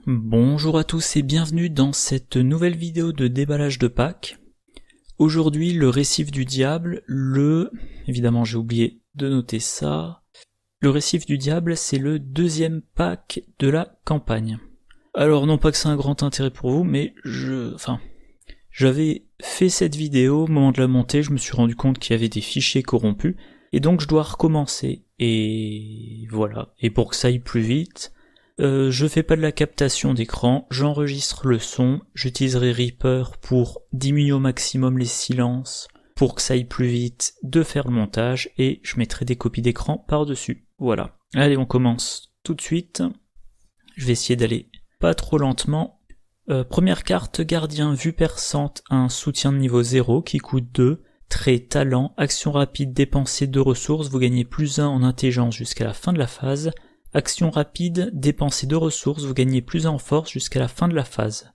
Bonjour à tous et bienvenue dans cette nouvelle vidéo de déballage de pack. Aujourd'hui le récif du diable, évidemment j'ai oublié de noter ça. Le récif du diable c'est le deuxième pack de la campagne. Alors non pas que c'est un grand intérêt pour vous, mais j'avais fait cette vidéo, au moment de la montée, je me suis rendu compte qu'il y avait des fichiers corrompus, et donc je dois recommencer. Et voilà, et pour que ça aille plus vite, je fais pas de la captation d'écran, j'enregistre le son, j'utiliserai Reaper pour diminuer au maximum les silences, pour que ça aille plus vite de faire le montage, et je mettrai des copies d'écran par-dessus. Voilà. Allez, on commence tout de suite. Je vais essayer d'aller pas trop lentement. Première carte, gardien, vue perçante, un soutien de niveau 0 qui coûte 2, trait, talent, action rapide, dépenser 2 ressources, vous gagnez +1 en intelligence jusqu'à la fin de la phase. Action rapide, dépensez 2 ressources, vous gagnez +1 en force jusqu'à la fin de la phase.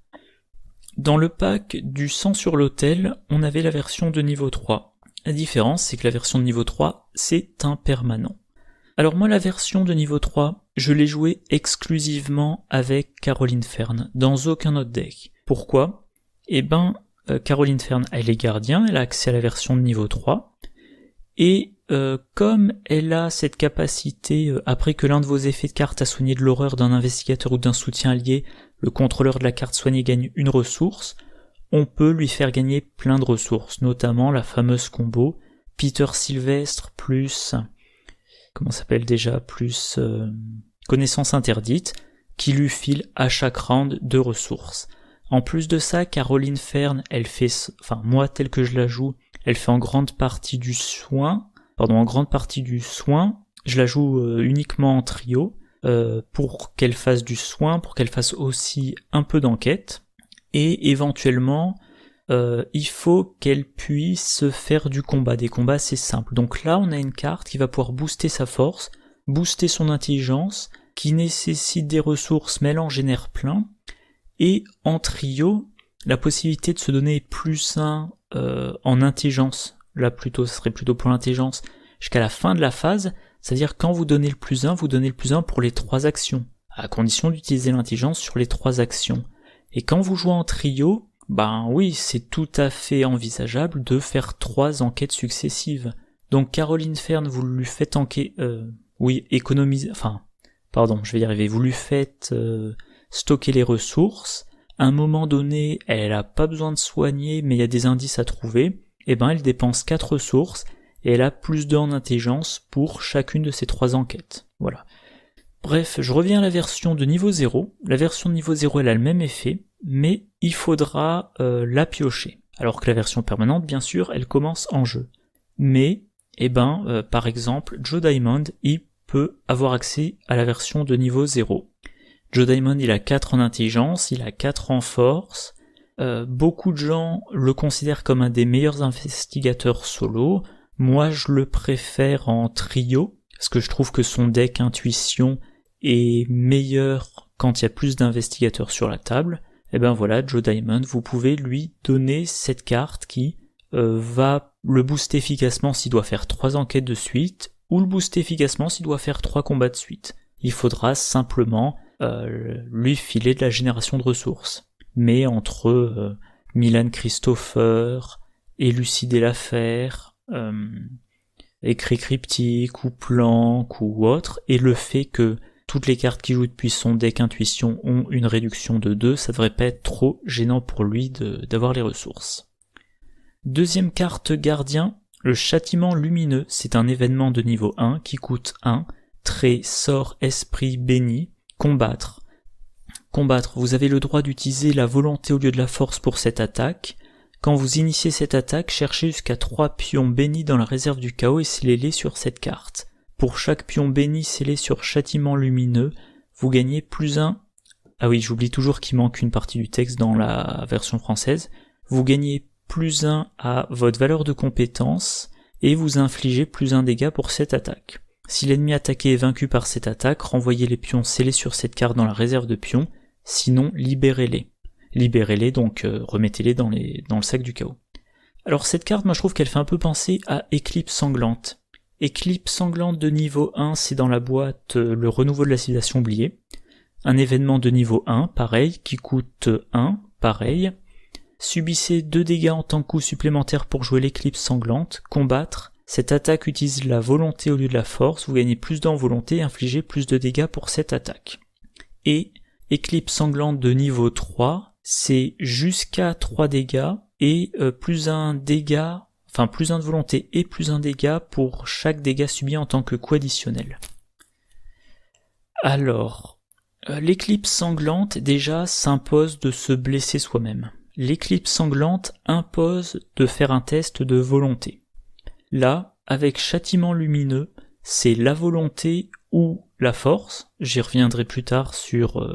Dans le pack du sang sur l'autel, on avait la version de niveau 3. La différence, c'est que la version de niveau 3, c'est un permanent. Alors moi, la version de niveau 3, je l'ai jouée exclusivement avec Caroline Fern, dans aucun autre deck. Pourquoi ? Caroline Fern, elle est gardien, elle a accès à la version de niveau 3, et comme elle a cette capacité, après que l'un de vos effets de carte a soigné de l'horreur d'un investigateur ou d'un soutien allié, le contrôleur de la carte soignée gagne une ressource, on peut lui faire gagner plein de ressources, notamment la fameuse combo Peter Sylvestre plus... connaissance interdite, qui lui file à chaque round 2 ressources. En plus de ça, Caroline Fern, elle fait, moi tel que je la joue, elle fait en grande partie du soin, je la joue uniquement en trio, pour qu'elle fasse du soin, pour qu'elle fasse aussi un peu d'enquête, et éventuellement, il faut qu'elle puisse faire du combat, des combats assez simples. Donc là, on a une carte qui va pouvoir booster sa force, booster son intelligence, qui nécessite des ressources, mais elle en génère plein, et en trio, la possibilité de se donner +1 en intelligence, là plutôt, ce serait plutôt pour l'intelligence, jusqu'à la fin de la phase, c'est-à-dire quand vous donnez le +1, vous donnez le +1 pour les 3 actions, à condition d'utiliser l'intelligence sur les 3 actions. Et quand vous jouez en trio, oui, c'est tout à fait envisageable de faire 3 enquêtes successives. Donc Caroline Fern, vous lui faites vous lui faites stocker les ressources. À un moment donné, elle a pas besoin de soigner, mais il y a des indices à trouver. Elle dépense 4 ressources, et elle a +2 en intelligence pour chacune de ces 3 enquêtes. Voilà. Bref, je reviens à la version de niveau 0. La version de niveau 0, elle a le même effet, mais il faudra la piocher. Alors que la version permanente, bien sûr, elle commence en jeu. Mais, par exemple, Joe Diamond, il peut avoir accès à la version de niveau 0. Joe Diamond, il a 4 en intelligence, il a 4 en force. Beaucoup de gens le considèrent comme un des meilleurs investigateurs solo. Moi, je le préfère en trio, parce que je trouve que son deck intuition est meilleur quand il y a plus d'investigateurs sur la table. Joe Diamond, vous pouvez lui donner cette carte qui va le booster efficacement s'il doit faire 3 enquêtes de suite, ou le booster efficacement s'il doit faire 3 combats de suite. Il faudra simplement lui filer de la génération de ressources. Mais entre Milan Christopher, élucider l'affaire, écrit cryptique ou planque ou autre, et le fait que toutes les cartes qu'il joue depuis son deck intuition ont une réduction de 2, ça devrait pas être trop gênant pour lui d'avoir les ressources. Deuxième carte gardien, le châtiment lumineux, c'est un événement de niveau 1 qui coûte 1, trait, sort, esprit, béni, combattre. Combattre, vous avez le droit d'utiliser la volonté au lieu de la force pour cette attaque. Quand vous initiez cette attaque, cherchez jusqu'à 3 pions bénis dans la réserve du chaos et scellez-les sur cette carte. Pour chaque pion béni scellé sur châtiment lumineux, vous gagnez +1. Ah oui, j'oublie toujours qu'il manque une partie du texte dans la version française. Vous gagnez +1 à votre valeur de compétence et vous infligez +1 dégâts pour cette attaque. Si l'ennemi attaqué est vaincu par cette attaque, renvoyez les pions scellés sur cette carte dans la réserve de pions, sinon libérez-les. Libérez-les, donc remettez-les dans le sac du chaos. Alors cette carte, moi je trouve qu'elle fait un peu penser à Éclipse Sanglante. Éclipse Sanglante de niveau 1, c'est dans la boîte le renouveau de la civilisation oubliée. Un événement de niveau 1, pareil, qui coûte 1, pareil. Subissez 2 dégâts en tant que coup supplémentaire pour jouer l'éclipse sanglante. Combattre. Cette attaque utilise la volonté au lieu de la force. Vous gagnez plus en volonté et infligez plus de dégâts pour cette attaque. Et éclipse sanglante de niveau 3, c'est jusqu'à 3 dégâts et plus un de volonté et plus un dégât pour chaque dégât subi en tant que coup additionnel. Alors, l'éclipse sanglante déjà s'impose de se blesser soi-même. L'éclipse sanglante impose de faire un test de volonté. Là, avec châtiment lumineux, c'est la volonté ou la force. J'y reviendrai plus tard sur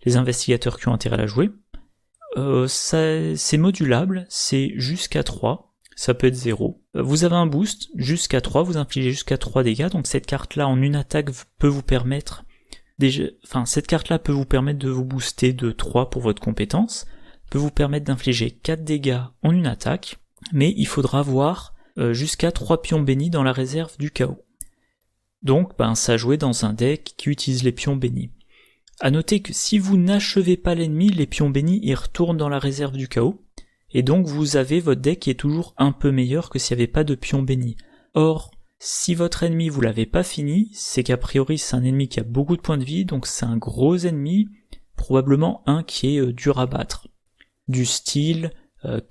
les investigateurs qui ont intérêt à la jouer. C'est modulable, c'est jusqu'à 3, ça peut être 0. Vous avez un boost, jusqu'à 3, vous infligez jusqu'à 3 dégâts, donc cette carte-là en une attaque peut vous permettre de vous booster de 3 pour votre compétence, peut vous permettre d'infliger 4 dégâts en une attaque, mais il faudra avoir jusqu'à 3 pions bénis dans la réserve du chaos. Donc ça jouer dans un deck qui utilise les pions bénis. À noter que si vous n'achevez pas l'ennemi, les pions bénis ils retournent dans la réserve du chaos, et donc vous avez votre deck qui est toujours un peu meilleur que s'il n'y avait pas de pions bénis. Or, si votre ennemi vous l'avez pas fini, c'est qu'a priori c'est un ennemi qui a beaucoup de points de vie, donc c'est un gros ennemi, probablement un qui est dur à battre. Du style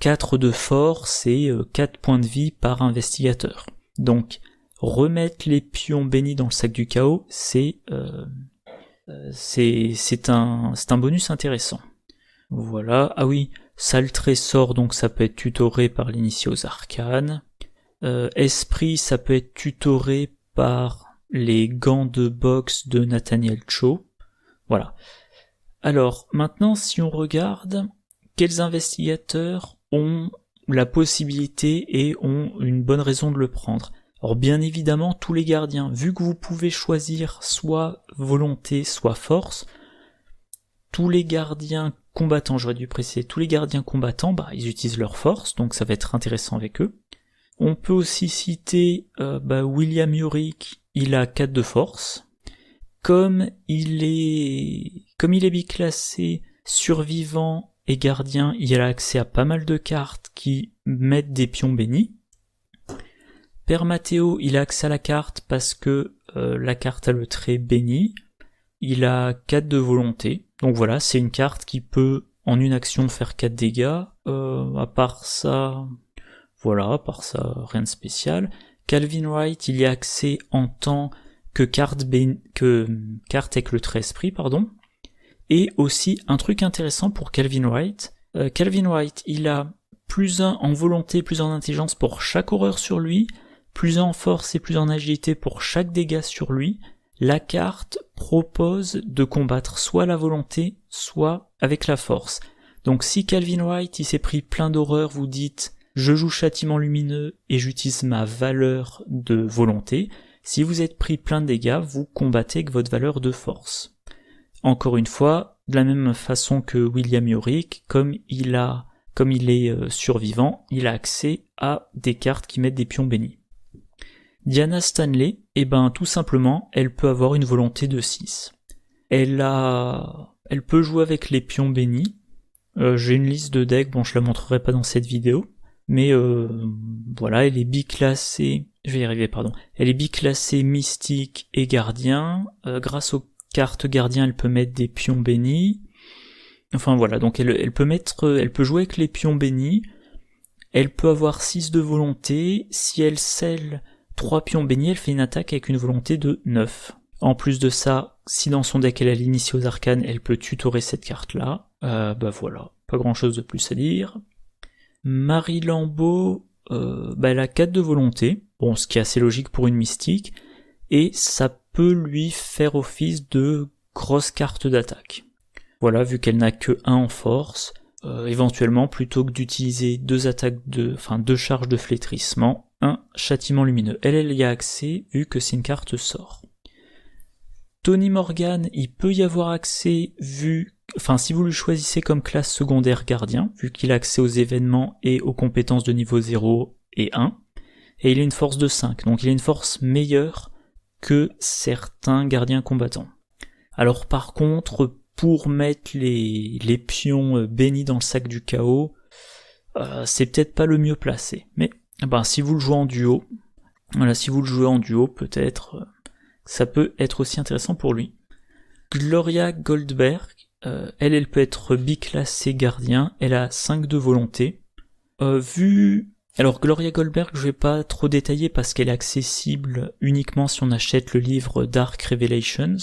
4 de force et 4 points de vie par investigateur. Donc remettre les pions bénis dans le sac du chaos, c'est un bonus intéressant. Voilà, ah oui, sale trésor, donc ça peut être tutoré par l'initié aux arcanes. Esprit, ça peut être tutoré par les gants de boxe de Nathaniel Cho. Voilà. Alors, maintenant, si on regarde quels investigateurs ont la possibilité et ont une bonne raison de le prendre. Alors bien évidemment, tous les gardiens, vu que vous pouvez choisir soit volonté, soit force, tous les gardiens combattants, j'aurais dû préciser, tous les gardiens combattants, ils utilisent leur force, donc ça va être intéressant avec eux. On peut aussi citer William Yorick, il a 4 de force. Comme il est biclassé, survivant et gardien, il a accès à pas mal de cartes qui mettent des pions bénis. Père Matteo, il a accès à la carte parce que la carte a le trait béni. Il a 4 de volonté. Donc voilà, c'est une carte qui peut en une action faire 4 dégâts. À part ça, rien de spécial. Calvin Wright, il y a accès en tant que carte avec le trait esprit, pardon. Et aussi, un truc intéressant pour Calvin Wright, il a plus 1 en volonté, plus 1 en intelligence pour chaque horreur sur lui, plus 1 en force et plus 1 en agilité pour chaque dégât sur lui. La carte propose de combattre soit la volonté, soit avec la force. Donc si Calvin Wright, il s'est pris plein d'horreur, vous dites « je joue châtiment lumineux et j'utilise ma valeur de volonté », si vous êtes pris plein de dégâts, vous combattez avec votre valeur de force. Encore une fois, de la même façon que William Yorick, comme il est survivant, il a accès à des cartes qui mettent des pions bénis. Diana Stanley, tout simplement, elle peut avoir une volonté de 6. Elle peut jouer avec les pions bénis. J'ai une liste de decks, je la montrerai pas dans cette vidéo, mais elle est biclassée, elle est biclassée mystique et gardien. Grâce aux cartes gardien, elle peut mettre des pions bénis. Donc elle peut jouer avec les pions bénis. Elle peut avoir 6 de volonté. Si elle scelle 3 pions bénis, elle fait une attaque avec une volonté de 9. En plus de ça, si dans son deck elle a l'initié aux arcanes, elle peut tutorer cette carte-là. Pas grand-chose de plus à dire. Marie Lambeau, elle a 4 de volonté, ce qui est assez logique pour une mystique, et ça peut lui faire office de grosse carte d'attaque. Voilà, vu qu'elle n'a que 1 en force, éventuellement, plutôt que d'utiliser 2 charges de flétrissement, un châtiment lumineux. Elle y a accès, vu que c'est une carte sort. Tony Morgan, il peut y avoir accès, si vous le choisissez comme classe secondaire gardien, vu qu'il a accès aux événements et aux compétences de niveau 0 et 1, et il a une force de 5, donc il a une force meilleure que certains gardiens combattants. Alors par contre, pour mettre les pions bénis dans le sac du chaos, c'est peut-être pas le mieux placé. Mais si vous le jouez en duo, peut-être ça peut être aussi intéressant pour lui. Gloria Goldberg, elle peut être biclassée gardien, elle a 5 de volonté. Alors Gloria Goldberg, je vais pas trop détailler parce qu'elle est accessible uniquement si on achète le livre Dark Revelations,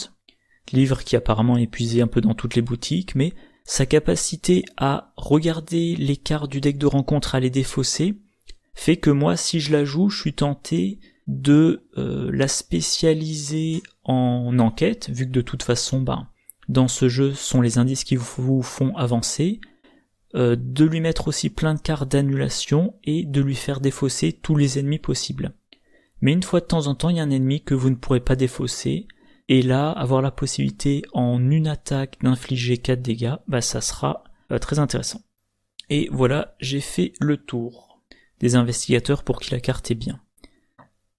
livre qui apparemment est épuisé un peu dans toutes les boutiques, mais sa capacité à regarder les cartes du deck de rencontre, à les défausser, fait que moi, si je la joue, je suis tenté de la spécialiser en enquête, vu que de toute façon, dans ce jeu, ce sont les indices qui vous font avancer, de lui mettre aussi plein de cartes d'annulation et de lui faire défausser tous les ennemis possibles. Mais une fois de temps en temps, il y a un ennemi que vous ne pourrez pas défausser, et là, avoir la possibilité en une attaque d'infliger 4 dégâts, ça sera très intéressant. Et voilà, j'ai fait le tour des investigateurs pour qui la carte est bien.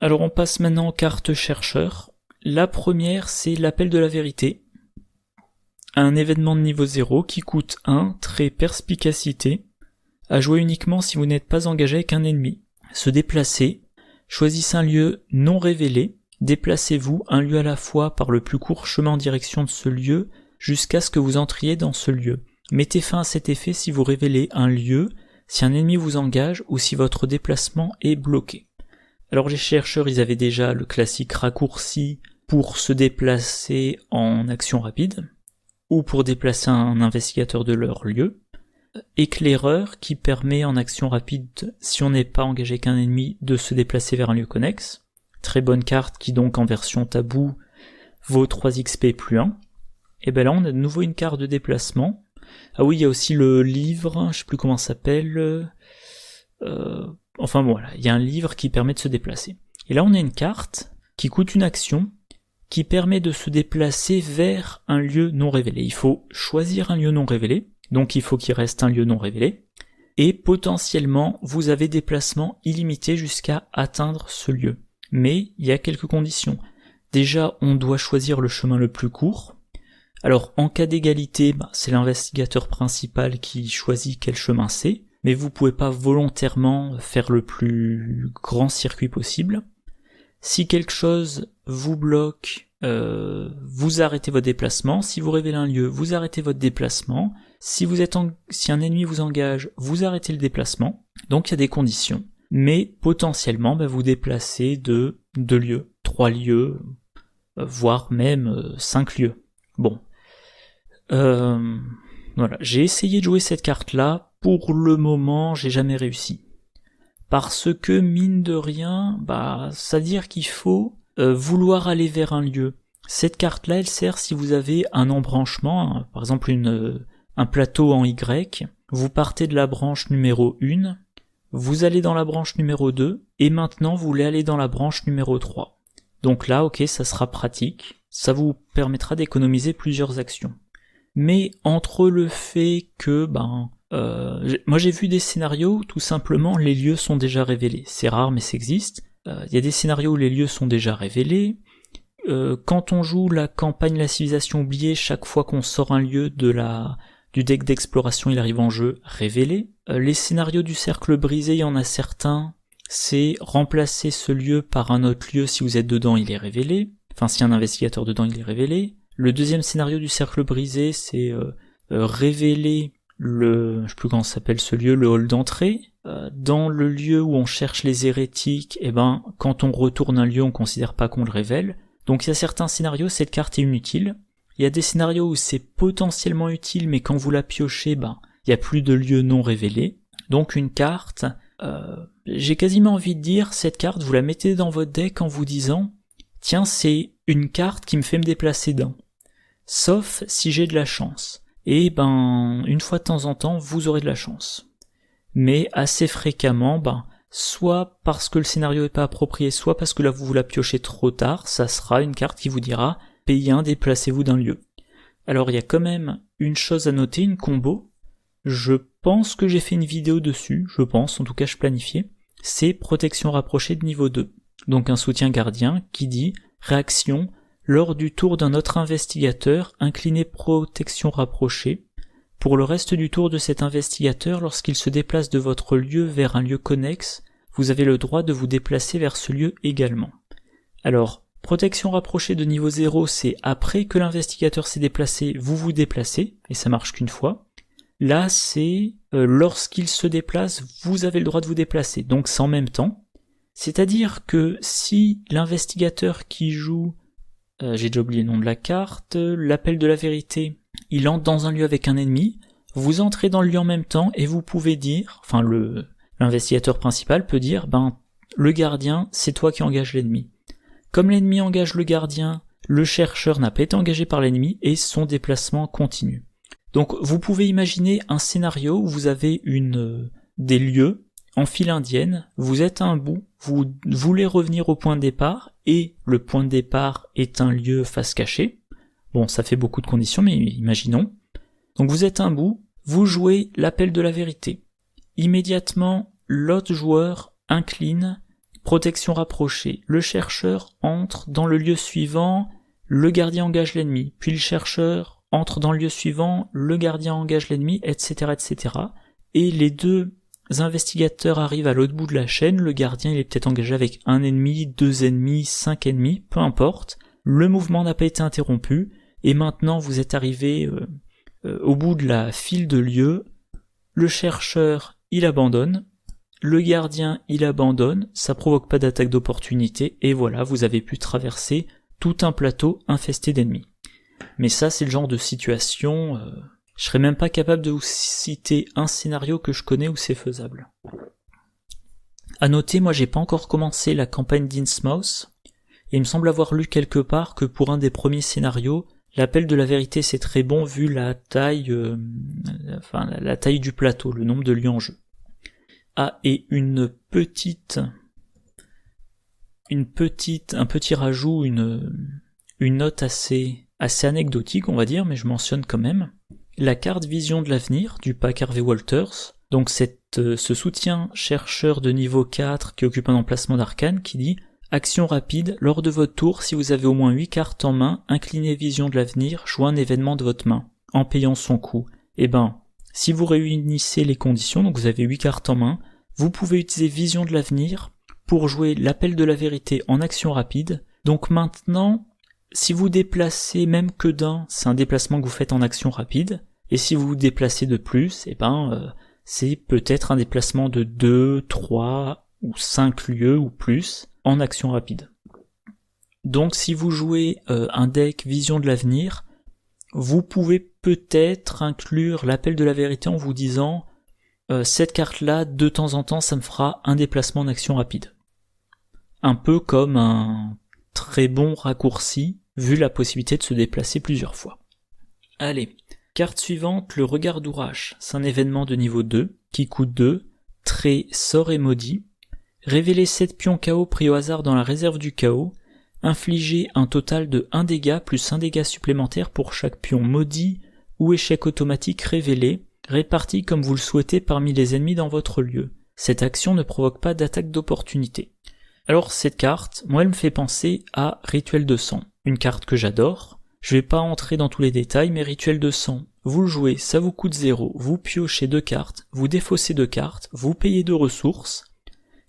Alors on passe maintenant aux cartes chercheurs. La première, c'est l'appel de la vérité. Un événement de niveau 0 qui coûte 1, trait perspicacité, à jouer uniquement si vous n'êtes pas engagé avec un ennemi. Se déplacer, choisissez un lieu non révélé, déplacez-vous un lieu à la fois par le plus court chemin en direction de ce lieu jusqu'à ce que vous entriez dans ce lieu. Mettez fin à cet effet si vous révélez un lieu, si un ennemi vous engage ou si votre déplacement est bloqué. Alors les chercheurs, ils avaient déjà le classique raccourci pour se déplacer en action rapide, ou pour déplacer un investigateur de leur lieu. Éclaireur qui permet en action rapide, si on n'est pas engagé avec un ennemi, de se déplacer vers un lieu connexe. Très bonne carte qui donc en version tabou vaut 3 XP plus 1. Et là on a de nouveau une carte de déplacement. Ah oui, il y a aussi le livre, je sais plus comment ça s'appelle. Il y a un livre qui permet de se déplacer. Et là on a une carte qui coûte une action, qui permet de se déplacer vers un lieu non révélé. Il faut choisir un lieu non révélé, donc il faut qu'il reste un lieu non révélé, et potentiellement vous avez déplacement illimité jusqu'à atteindre ce lieu. Mais il y a quelques conditions. Déjà, on doit choisir le chemin le plus court. Alors en cas d'égalité, c'est l'investigateur principal qui choisit quel chemin c'est, mais vous pouvez pas volontairement faire le plus grand circuit possible. Si quelque chose vous bloque, vous arrêtez votre déplacement. Si vous révélez un lieu, vous arrêtez votre déplacement. Si un ennemi vous engage, vous arrêtez le déplacement. Donc il y a des conditions. Mais potentiellement, vous déplacez de 2 lieux, 3 lieux, voire même 5 lieux. Bon. Voilà. J'ai essayé de jouer cette carte-là. Pour le moment, j'ai jamais réussi. Parce que, mine de rien, ça veut dire qu'il faut vouloir aller vers un lieu. Cette carte-là, elle sert si vous avez un embranchement, par exemple un plateau en Y, vous partez de la branche numéro 1, vous allez dans la branche numéro 2, et maintenant vous voulez aller dans la branche numéro 3. Donc là, ok, ça sera pratique, ça vous permettra d'économiser plusieurs actions. Mais entre le fait que, moi j'ai vu des scénarios où tout simplement les lieux sont déjà révélés. C'est rare mais ça existe. Il y a des scénarios où les lieux sont déjà révélés. Quand on joue la campagne La Civilisation Oubliée, chaque fois qu'on sort un lieu du deck d'exploration, il arrive en jeu révélé. Les scénarios du cercle brisé, il y en a certains, c'est remplacer ce lieu par un autre lieu, si vous êtes dedans, il est révélé. Enfin, si y a un investigateur dedans, il est révélé. Le deuxième scénario du cercle brisé, c'est révéler je sais plus comment s'appelle ce lieu, le hall d'entrée. Dans le lieu où on cherche les hérétiques, quand on retourne un lieu, on considère pas qu'on le révèle. Donc il y a certains scénarios, cette carte est inutile. Il y a des scénarios où c'est potentiellement utile, mais quand vous la piochez, il y a plus de lieux non révélés. Donc une carte, j'ai quasiment envie de dire, cette carte, vous la mettez dans votre deck en vous disant, tiens, c'est une carte qui me fait me déplacer d'un. Sauf si j'ai de la chance. Et une fois de temps en temps, vous aurez de la chance. Mais assez fréquemment, soit parce que le scénario n'est pas approprié, soit parce que là vous la piochez trop tard, ça sera une carte qui vous dira « Payez un, déplacez-vous d'un lieu ». Alors il y a quand même une chose à noter, une combo. Je pense que j'ai fait une vidéo dessus, en tout cas je planifiais. C'est protection rapprochée de niveau 2. Donc un soutien gardien qui dit « Réaction, Lors du tour d'un autre investigateur, inclinez protection rapprochée. Pour le reste du tour de cet investigateur, lorsqu'il se déplace de votre lieu vers un lieu connexe, vous avez le droit de vous déplacer vers ce lieu également. Alors, protection rapprochée de niveau 0, c'est après que l'investigateur s'est déplacé, vous vous déplacez, et ça marche qu'une fois. Là, c'est lorsqu'il se déplace, vous avez le droit de vous déplacer, donc c'est en même temps. C'est-à-dire que si l'investigateur qui joue, j'ai déjà oublié le nom de la carte, l'appel de la vérité, il entre dans un lieu avec un ennemi, vous entrez dans le lieu en même temps et vous pouvez dire, enfin l'investigateur principal peut dire, le gardien, c'est toi qui engages l'ennemi. Comme l'ennemi engage le gardien, le chercheur n'a pas été engagé par l'ennemi et son déplacement continue. Donc vous pouvez imaginer un scénario où vous avez des lieux en file indienne, vous êtes à un bout, vous voulez revenir au point de départ, et le point de départ est un lieu face cachée. Bon, ça fait beaucoup de conditions, mais imaginons. Donc vous êtes à un bout, vous jouez l'appel de la vérité. Immédiatement, l'autre joueur incline, protection rapprochée. Le chercheur entre dans le lieu suivant, le gardien engage l'ennemi, puis le chercheur entre dans le lieu suivant, le gardien engage l'ennemi, etc., etc. Et les deux investigateurs arrivent à l'autre bout de la chaîne, le gardien il est peut-être engagé avec un ennemi, 2 ennemis, 5 ennemis, peu importe. Le mouvement n'a pas été interrompu, et maintenant vous êtes arrivé au bout de la file de lieux. Le chercheur, il abandonne, le gardien, il abandonne, ça provoque pas d'attaque d'opportunité, et voilà, vous avez pu traverser tout un plateau infesté d'ennemis. Mais ça, c'est le genre de situation, je serais même pas capable de vous citer un scénario que je connais où c'est faisable. À noter, moi j'ai pas encore commencé la campagne d'Innsmouth, et il me semble avoir lu quelque part que pour un des premiers scénarios, l'appel de la vérité c'est très bon vu la taille, la taille du plateau, le nombre de lieux en jeu. Ah, et un petit rajout, une note assez anecdotique on va dire, mais je mentionne quand même. La carte Vision de l'avenir du pack Harvey Walters, donc ce soutien chercheur de niveau 4 qui occupe un emplacement d'arcane qui dit « Action rapide, lors de votre tour, si vous avez au moins 8 cartes en main, inclinez Vision de l'avenir, jouez un événement de votre main, en payant son coût. » Si vous réunissez les conditions, donc vous avez 8 cartes en main, vous pouvez utiliser Vision de l'avenir pour jouer l'appel de la vérité en action rapide. Donc maintenant, si vous déplacez même que d'un, c'est un déplacement que vous faites en action rapide. Et si vous vous déplacez de plus, c'est peut-être un déplacement de 2, 3 ou 5 lieux ou plus en action rapide. Donc si vous jouez un deck Vision de l'avenir, vous pouvez peut-être inclure l'appel de la vérité en vous disant cette carte-là, de temps en temps, ça me fera un déplacement en action rapide. Un peu comme un très bon raccourci, vu la possibilité de se déplacer plusieurs fois. Allez. Carte suivante, le regard d'Ourash. C'est un événement de niveau 2, qui coûte 2, trait, sort et maudit. Révélez 7 pions KO pris au hasard dans la réserve du chaos. Infligez un total de 1 dégât plus 1 dégât supplémentaire pour chaque pion maudit ou échec automatique révélé, réparti comme vous le souhaitez parmi les ennemis dans votre lieu. Cette action ne provoque pas d'attaque d'opportunité. Alors cette carte, moi elle me fait penser à Rituel de sang, une carte que j'adore. Je vais pas entrer dans tous les détails, mais Rituel de sang, vous le jouez, ça vous coûte 0, vous piochez 2 cartes, vous défaussez 2 cartes, vous payez 2 ressources,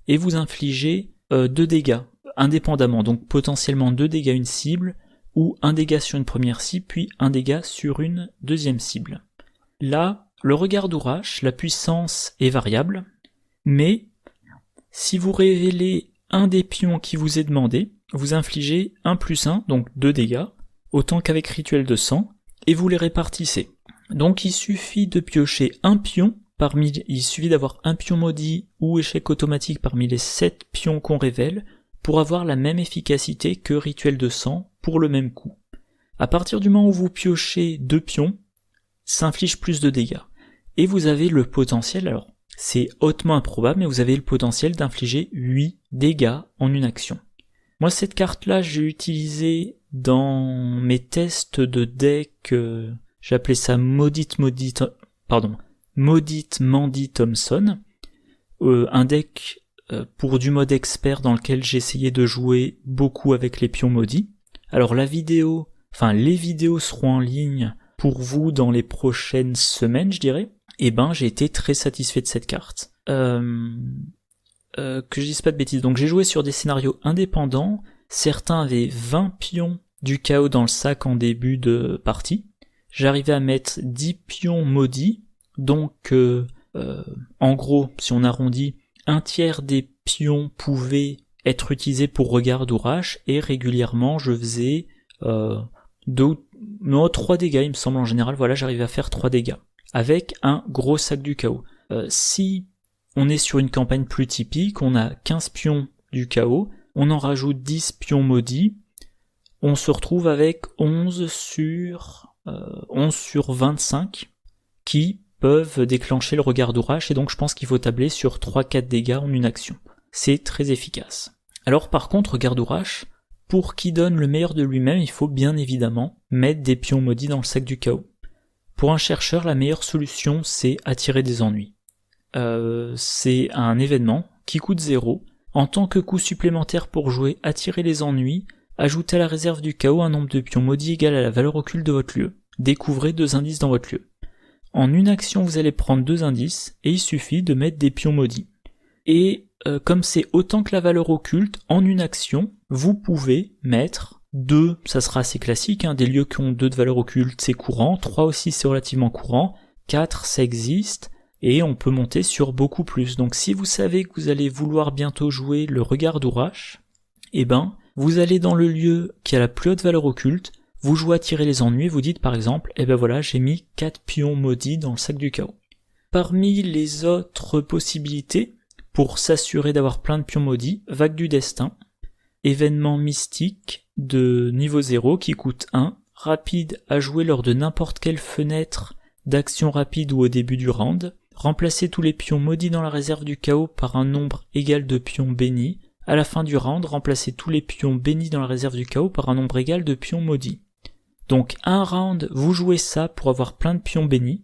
et vous infligez 2 dégâts, indépendamment, donc potentiellement 2 dégâts à une cible, ou 1 dégât sur une première cible, puis 1 dégât sur une deuxième cible. Là, le regard d'Ourash, la puissance est variable, mais si vous révélez un des pions qui vous est demandé, vous infligez 1 plus 1, donc 2 dégâts, autant qu'avec Rituel de sang, et vous les répartissez. Donc il suffit de piocher un pion, il suffit d'avoir un pion maudit ou échec automatique parmi les 7 pions qu'on révèle, pour avoir la même efficacité que Rituel de sang pour le même coup. À partir du moment où vous piochez 2 pions, ça inflige plus de dégâts. Et vous avez le potentiel, alors c'est hautement improbable, mais vous avez le potentiel d'infliger 8 dégâts en une action. Moi cette carte-là, j'ai utilisé dans mes tests de deck, j'appelais ça Maudite Mandy Thompson, un deck pour du mode expert dans lequel j'essayais de jouer beaucoup avec les pions maudits, Alors les vidéos seront en ligne pour vous dans les prochaines semaines, je dirais. Et j'ai été très satisfait de cette carte. Que je dise pas de bêtises. Donc j'ai joué sur des scénarios indépendants. Certains avaient 20 pions du chaos dans le sac en début de partie. J'arrivais à mettre 10 pions maudits. Donc en gros, si on arrondit, un tiers des pions pouvaient être utilisés pour regard d'Ourache, et régulièrement je faisais 3 dégâts, il me semble en général. Voilà, j'arrivais à faire 3 dégâts avec un gros sac du chaos. Si on est sur une campagne plus typique, on a 15 pions du chaos, on en rajoute 10 pions maudits, on se retrouve avec 11 sur 25 qui peuvent déclencher le regard d'Ourache, et donc je pense qu'il faut tabler sur 3-4 dégâts en une action. C'est très efficace. Alors par contre, regard d'Ourache, pour qu'il donne le meilleur de lui-même, il faut bien évidemment mettre des pions maudits dans le sac du chaos. Pour un chercheur, la meilleure solution, c'est attirer des ennuis. C'est un événement qui coûte 0. En tant que coût supplémentaire pour jouer attirer les ennuis, ajoutez à la réserve du chaos un nombre de pions maudits égal à la valeur occulte de votre lieu. Découvrez 2 indices dans votre lieu. En une action, vous allez prendre 2 indices, et il suffit de mettre des pions maudits. Et comme c'est autant que la valeur occulte, en une action, vous pouvez mettre 2, ça sera assez classique, des lieux qui ont 2 de valeur occulte, c'est courant, 3 aussi c'est relativement courant, 4 ça existe, et on peut monter sur beaucoup plus. Donc si vous savez que vous allez vouloir bientôt jouer le regard d'Ourache, vous allez dans le lieu qui a la plus haute valeur occulte, vous jouez à tirer les ennuis, vous dites par exemple, voilà, j'ai mis 4 pions maudits dans le sac du chaos. Parmi les autres possibilités, pour s'assurer d'avoir plein de pions maudits, vague du destin, événement mystique de niveau 0 qui coûte 1, rapide à jouer lors de n'importe quelle fenêtre d'action rapide ou au début du round, remplacez tous les pions maudits dans la réserve du chaos par un nombre égal de pions bénis, à la fin du round, remplacez tous les pions bénis dans la réserve du chaos par un nombre égal de pions maudits. Donc un round, vous jouez ça pour avoir plein de pions bénis.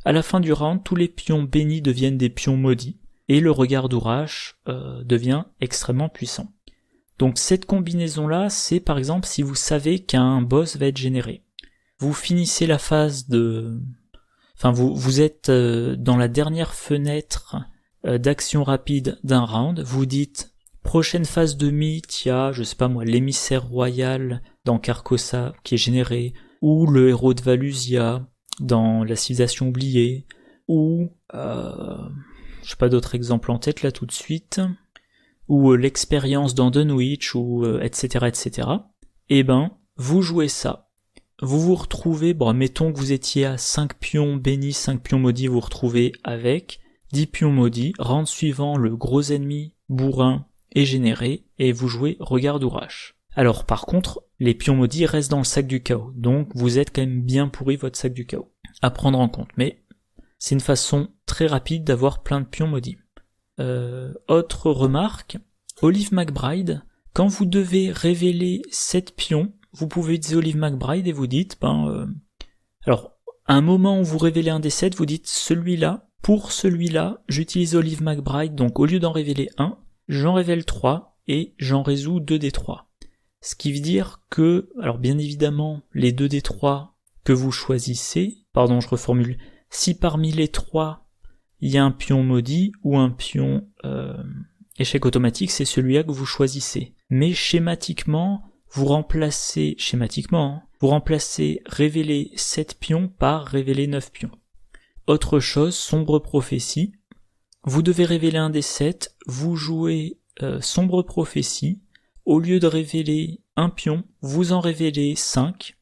À la fin du round, tous les pions bénis deviennent des pions maudits, et le regard d'Ourache devient extrêmement puissant. Donc cette combinaison-là, c'est par exemple si vous savez qu'un boss va être généré. Vous finissez la phase vous êtes dans la dernière fenêtre d'action rapide d'un round, vous dites prochaine phase de mythe, il y a, l'émissaire royal dans Carcosa qui est généré, ou le héros de Valusia dans la civilisation oubliée, ou d'autres exemples en tête là tout de suite, ou l'expérience dans Dunwich, ou etc. Vous jouez ça. Vous vous retrouvez, mettons que vous étiez à 5 pions bénis, 5 pions maudits, vous vous retrouvez avec 10 pions maudits, round suivant, le gros ennemi bourrin est généré, et vous jouez regard d'Ourache. Alors par contre, les pions maudits restent dans le sac du chaos, donc vous êtes quand même bien pourri votre sac du chaos, à prendre en compte, mais c'est une façon très rapide d'avoir plein de pions maudits. Autre remarque, Olive McBride, quand vous devez révéler 7 pions, vous pouvez utiliser Olive McBride et vous dites, alors, à un moment où vous révélez un des 7, vous dites celui-là, pour celui-là, j'utilise Olive McBride, donc au lieu d'en révéler 1, j'en révèle 3 et j'en résous 2 des 3. Ce qui veut dire que, alors bien évidemment, les 2 des 3 que vous choisissez, je reformule, si parmi les 3, il y a un pion maudit ou un pion échec automatique, c'est celui-là que vous choisissez. Mais schématiquement, vous remplacez révéler 7 pions par révéler 9 pions. Autre chose, sombre prophétie. Vous devez révéler un des 7, vous jouez sombre prophétie, au lieu de révéler un pion, vous en révélez 5,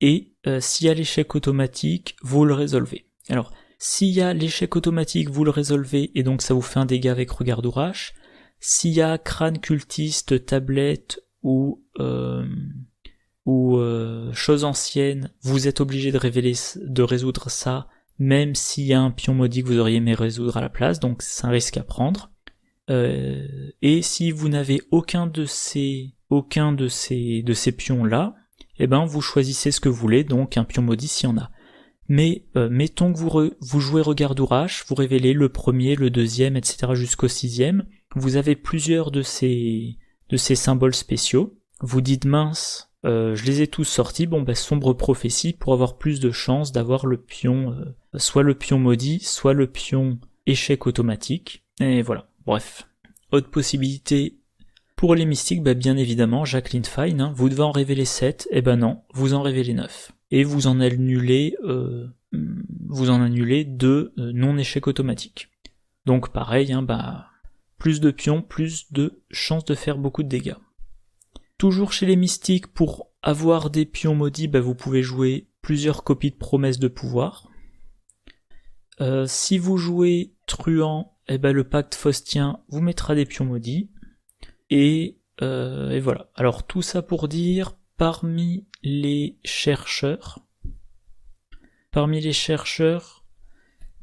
et s'il y a l'échec automatique, vous le résolvez. Alors, s'il y a l'échec automatique, vous le résolvez, et donc ça vous fait un dégât avec regard d'Ourache. S'il y a crâne cultiste, tablette, ou chose ancienne, vous êtes obligé de résoudre ça, même s'il y a un pion maudit que vous auriez aimé résoudre à la place, donc c'est un risque à prendre. Et si vous n'avez aucun de ces pions-là, vous choisissez ce que vous voulez, donc un pion maudit s'il y en a. Mais mettons que vous jouez regard d'Ourache, vous révélez le premier, le deuxième, etc. jusqu'au 6e, vous avez plusieurs de ces symboles spéciaux, vous dites mince, Je les ai tous sortis, sombre prophétie pour avoir plus de chances d'avoir le pion, soit le pion maudit, soit le pion échec automatique, et voilà, bref. Autre possibilité pour les mystiques, bien évidemment, Jacqueline Fine, vous devez en révéler 7, non, vous en révélez 9. Et vous en annulez 2 non-échecs automatiques. Donc pareil, plus de pions, plus de chances de faire beaucoup de dégâts. Toujours chez les mystiques, pour avoir des pions maudits, vous pouvez jouer plusieurs copies de promesses de pouvoir. Si vous jouez truand, le pacte faustien vous mettra des pions maudits. Et voilà. Alors tout ça pour dire, parmi les chercheurs,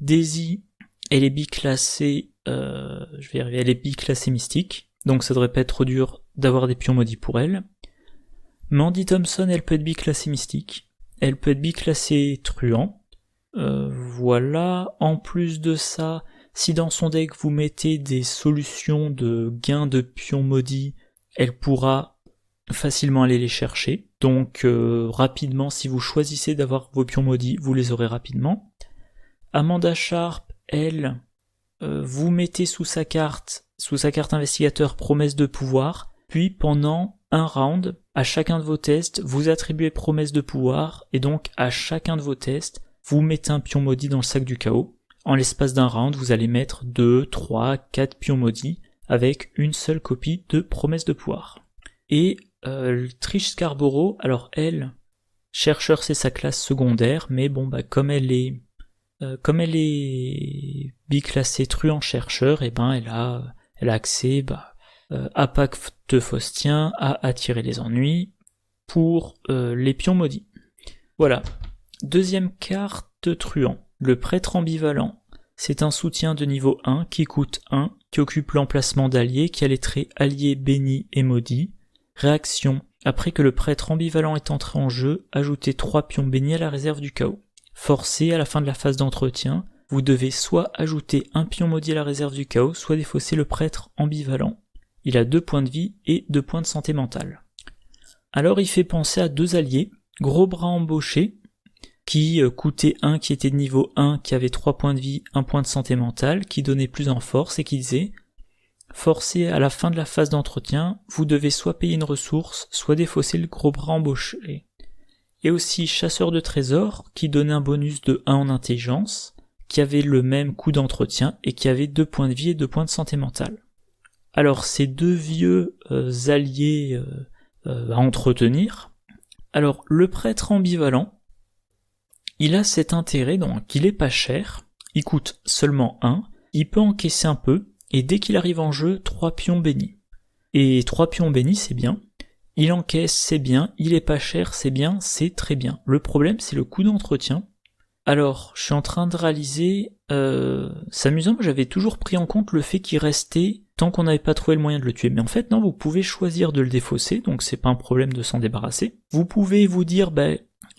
Daisy, elle est biclassée, elle est biclassée mystique, donc ça devrait pas être trop dur d'avoir des pions maudits pour elle. Mandy Thompson, elle peut être biclassée mystique, elle peut être biclassée truand. Voilà. En plus de ça, si dans son deck vous mettez des solutions de gain de pions maudits, elle pourra facilement aller les chercher. Donc rapidement, si vous choisissez d'avoir vos pions maudits, vous les aurez rapidement. Amanda Sharp, elle, vous mettez sous sa carte investigateur promesse de pouvoir, puis pendant un round, à chacun de vos tests, vous attribuez promesse de pouvoir, et donc à chacun de vos tests, vous mettez un pion maudit dans le sac du chaos. En l'espace d'un round, vous allez mettre 2, 3, 4 pions maudits avec une seule copie de promesse de pouvoir. Et Trish Scarborough, alors elle, chercheur c'est sa classe secondaire, mais comme elle est biclassée truand chercheur, elle a accès à pacte faustien, à attirer les ennuis pour les pions maudits. Voilà. Deuxième carte truand. Le prêtre ambivalent, c'est un soutien de niveau 1 qui coûte 1, qui occupe l'emplacement d'allié, qui a les traits allié, béni et maudit. Réaction, après que le prêtre ambivalent est entré en jeu, ajoutez 3 pions bénis à la réserve du chaos. Forcé, à la fin de la phase d'entretien, vous devez soit ajouter un pion maudit à la réserve du chaos, soit défausser le prêtre ambivalent. Il a 2 points de vie et 2 points de santé mentale. Alors il fait penser à 2 alliés, Gros Bras Embauché, qui coûtait 1, qui était de niveau 1, qui avait 3 points de vie, 1 point de santé mentale, qui donnait plus en force et qui disait « Forcé à la fin de la phase d'entretien, vous devez soit payer une ressource, soit défausser le Gros Bras Embauché. » Et aussi Chasseur de trésors, qui donnait un bonus de 1 en intelligence, qui avait le même coût d'entretien et qui avait 2 points de vie et 2 points de santé mentale. Alors ces 2 vieux alliés à entretenir. Alors le prêtre ambivalent, il a cet intérêt, donc il est pas cher, il coûte seulement 1, il peut encaisser un peu, et dès qu'il arrive en jeu, 3 pions bénis. Et 3 pions bénis, c'est bien. Il encaisse, c'est bien. Il est pas cher, c'est bien, c'est très bien. Le problème, c'est le coût d'entretien. Alors, je suis en train de réaliser... c'est amusant, j'avais toujours pris en compte le fait qu'il restait tant qu'on n'avait pas trouvé le moyen de le tuer. Mais en fait, non, vous pouvez choisir de le défausser, donc c'est pas un problème de s'en débarrasser. Vous pouvez vous dire,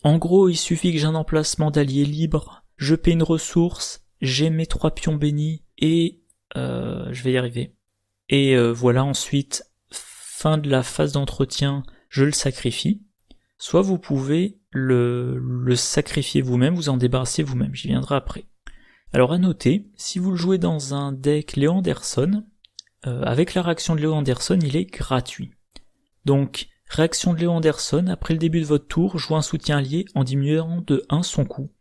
en gros, il suffit que j'ai un emplacement d'allié libre, je paie une ressource, j'ai mes 3 pions bénis, et je vais y arriver. Et voilà, ensuite, fin de la phase d'entretien, je le sacrifie. Soit vous pouvez le sacrifier vous-même, vous en débarrasser vous-même, j'y viendrai après. Alors à noter, si vous le jouez dans un deck Léo Anderson, avec la réaction de Léo Anderson, il est gratuit. Donc, réaction de Léo Anderson, après le début de votre tour, jouez un soutien allié en diminuant de 1 son coût.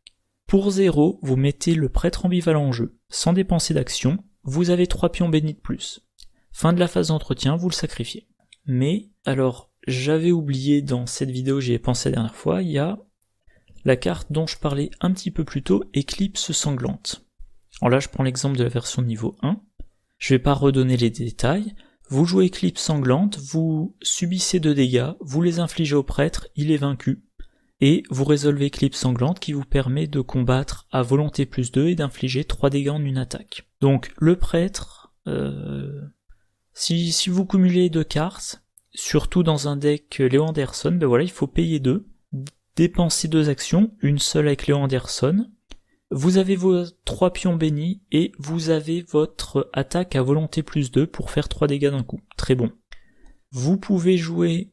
Pour 0, vous mettez le prêtre ambivalent en jeu, sans dépenser d'action, vous avez 3 pions bénis de plus. Fin de la phase d'entretien, vous le sacrifiez. Mais, alors, j'avais oublié dans cette vidéo, j'y ai pensé la dernière fois, il y a la carte dont je parlais un petit peu plus tôt, Éclipse sanglante. Alors là, je prends l'exemple de la version niveau 1, je vais pas redonner les détails. Vous jouez Éclipse sanglante, vous subissez 2 dégâts, vous les infligez au prêtre, il est vaincu, et vous résolvez Éclipse sanglante qui vous permet de combattre à volonté plus 2 et d'infliger 3 dégâts en une attaque. Donc le prêtre, si vous cumulez 2 cartes, surtout dans un deck Léo Anderson, il faut payer 2, dépenser 2 actions, une seule avec Léo Anderson, vous avez vos 3 pions bénis et vous avez votre attaque à volonté plus 2 pour faire 3 dégâts d'un coup. Très bon. Vous pouvez jouer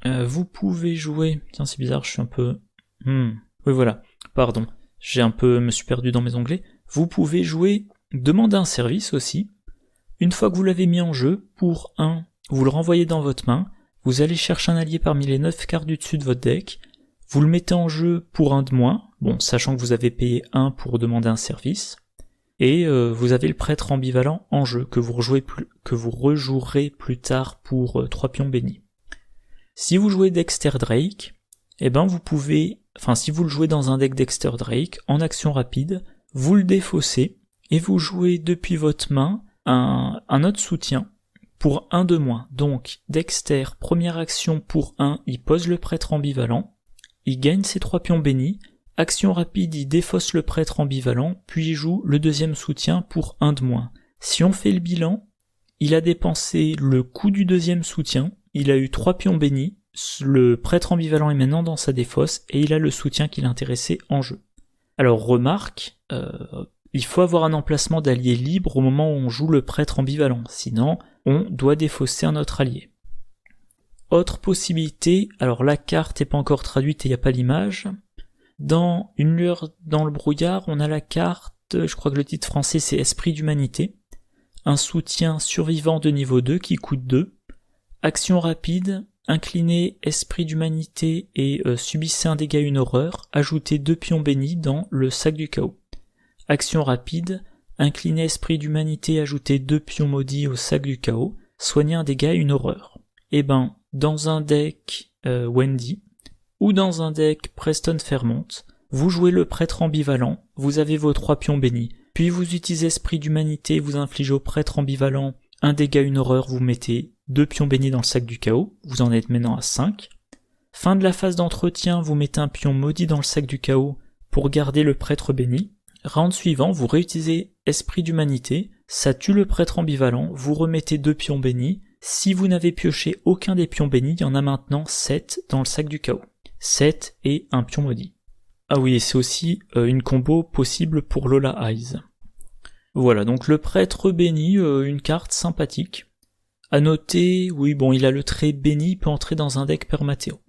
vous pouvez jouer... Tiens, c'est bizarre, je suis un peu... Oui, voilà, pardon, me suis perdu dans mes onglets. Vous pouvez jouer demander un service aussi. Une fois que vous l'avez mis en jeu, pour 1, vous le renvoyez dans votre main, vous allez chercher un allié parmi les 9 cartes du dessus de votre deck, vous le mettez en jeu pour 1 de moins, bon, sachant que vous avez payé 1 pour demander un service, et vous avez le prêtre ambivalent en jeu, que vous rejouerez plus tard pour 3 pions bénis. Si vous jouez Dexter Drake, vous pouvez, si vous le jouez dans un deck Dexter Drake, en action rapide, vous le défaussez, et vous jouez depuis votre main un autre soutien pour 1 de moins. Donc Dexter, première action pour 1, il pose le prêtre ambivalent, il gagne ses 3 pions bénis, action rapide, il défausse le prêtre ambivalent, puis il joue le deuxième soutien pour 1 de moins. Si on fait le bilan, il a dépensé le coût du deuxième soutien, il a eu 3 pions bénis, le prêtre ambivalent est maintenant dans sa défausse, et il a le soutien qui l'intéressait en jeu. Alors remarque, il faut avoir un emplacement d'allié libre au moment où on joue le prêtre ambivalent, sinon on doit défausser un autre allié. Autre possibilité, alors la carte n'est pas encore traduite et il n'y a pas l'image. Dans Une lueur dans le brouillard, on a la carte, je crois que le titre français c'est Esprit d'humanité, un soutien survivant de niveau 2 qui coûte 2, action rapide, inclinez Esprit d'humanité et subissez un dégât, une horreur, ajoutez 2 pions bénis dans le sac du chaos. Action rapide, inclinez Esprit d'humanité, ajoutez 2 pions maudits au sac du chaos, soignez un dégât, une horreur. Dans un deck Wendy, ou dans un deck Preston Fairmont, vous jouez le prêtre ambivalent, vous avez vos 3 pions bénis, puis vous utilisez Esprit d'humanité, vous infligez au prêtre ambivalent un dégât, une horreur, vous mettez 2 pions bénis dans le sac du chaos, vous en êtes maintenant à 5. Fin de la phase d'entretien, vous mettez un pion maudit dans le sac du chaos pour garder le prêtre béni. Round suivant, vous réutilisez Esprit d'humanité, ça tue le prêtre ambivalent, vous remettez 2 pions bénis. Si vous n'avez pioché aucun des pions bénis, il y en a maintenant 7 dans le sac du chaos. 7 et un pion maudit. Ah oui, et c'est aussi une combo possible pour Lola Eyes. Voilà, donc le prêtre béni, une carte sympathique. À noter, oui bon, il a le trait béni, il peut entrer dans un deck Permateo.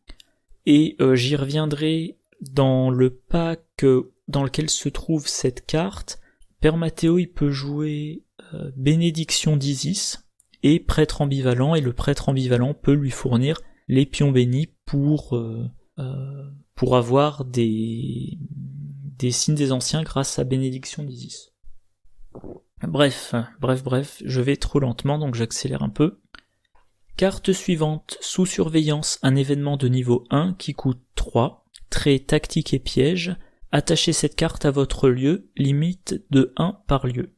Et j'y reviendrai dans le pack dans lequel se trouve cette carte. Permateo, il peut jouer Bénédiction d'Isis et prêtre ambivalent, et le prêtre ambivalent peut lui fournir les pions bénis pour avoir des signes des anciens grâce à Bénédiction d'Isis. Bref, je vais trop lentement donc j'accélère un peu. Carte suivante, sous surveillance, un événement de niveau 1 qui coûte 3, trait tactique et piège, attachez cette carte à votre lieu, limite de 1 par lieu.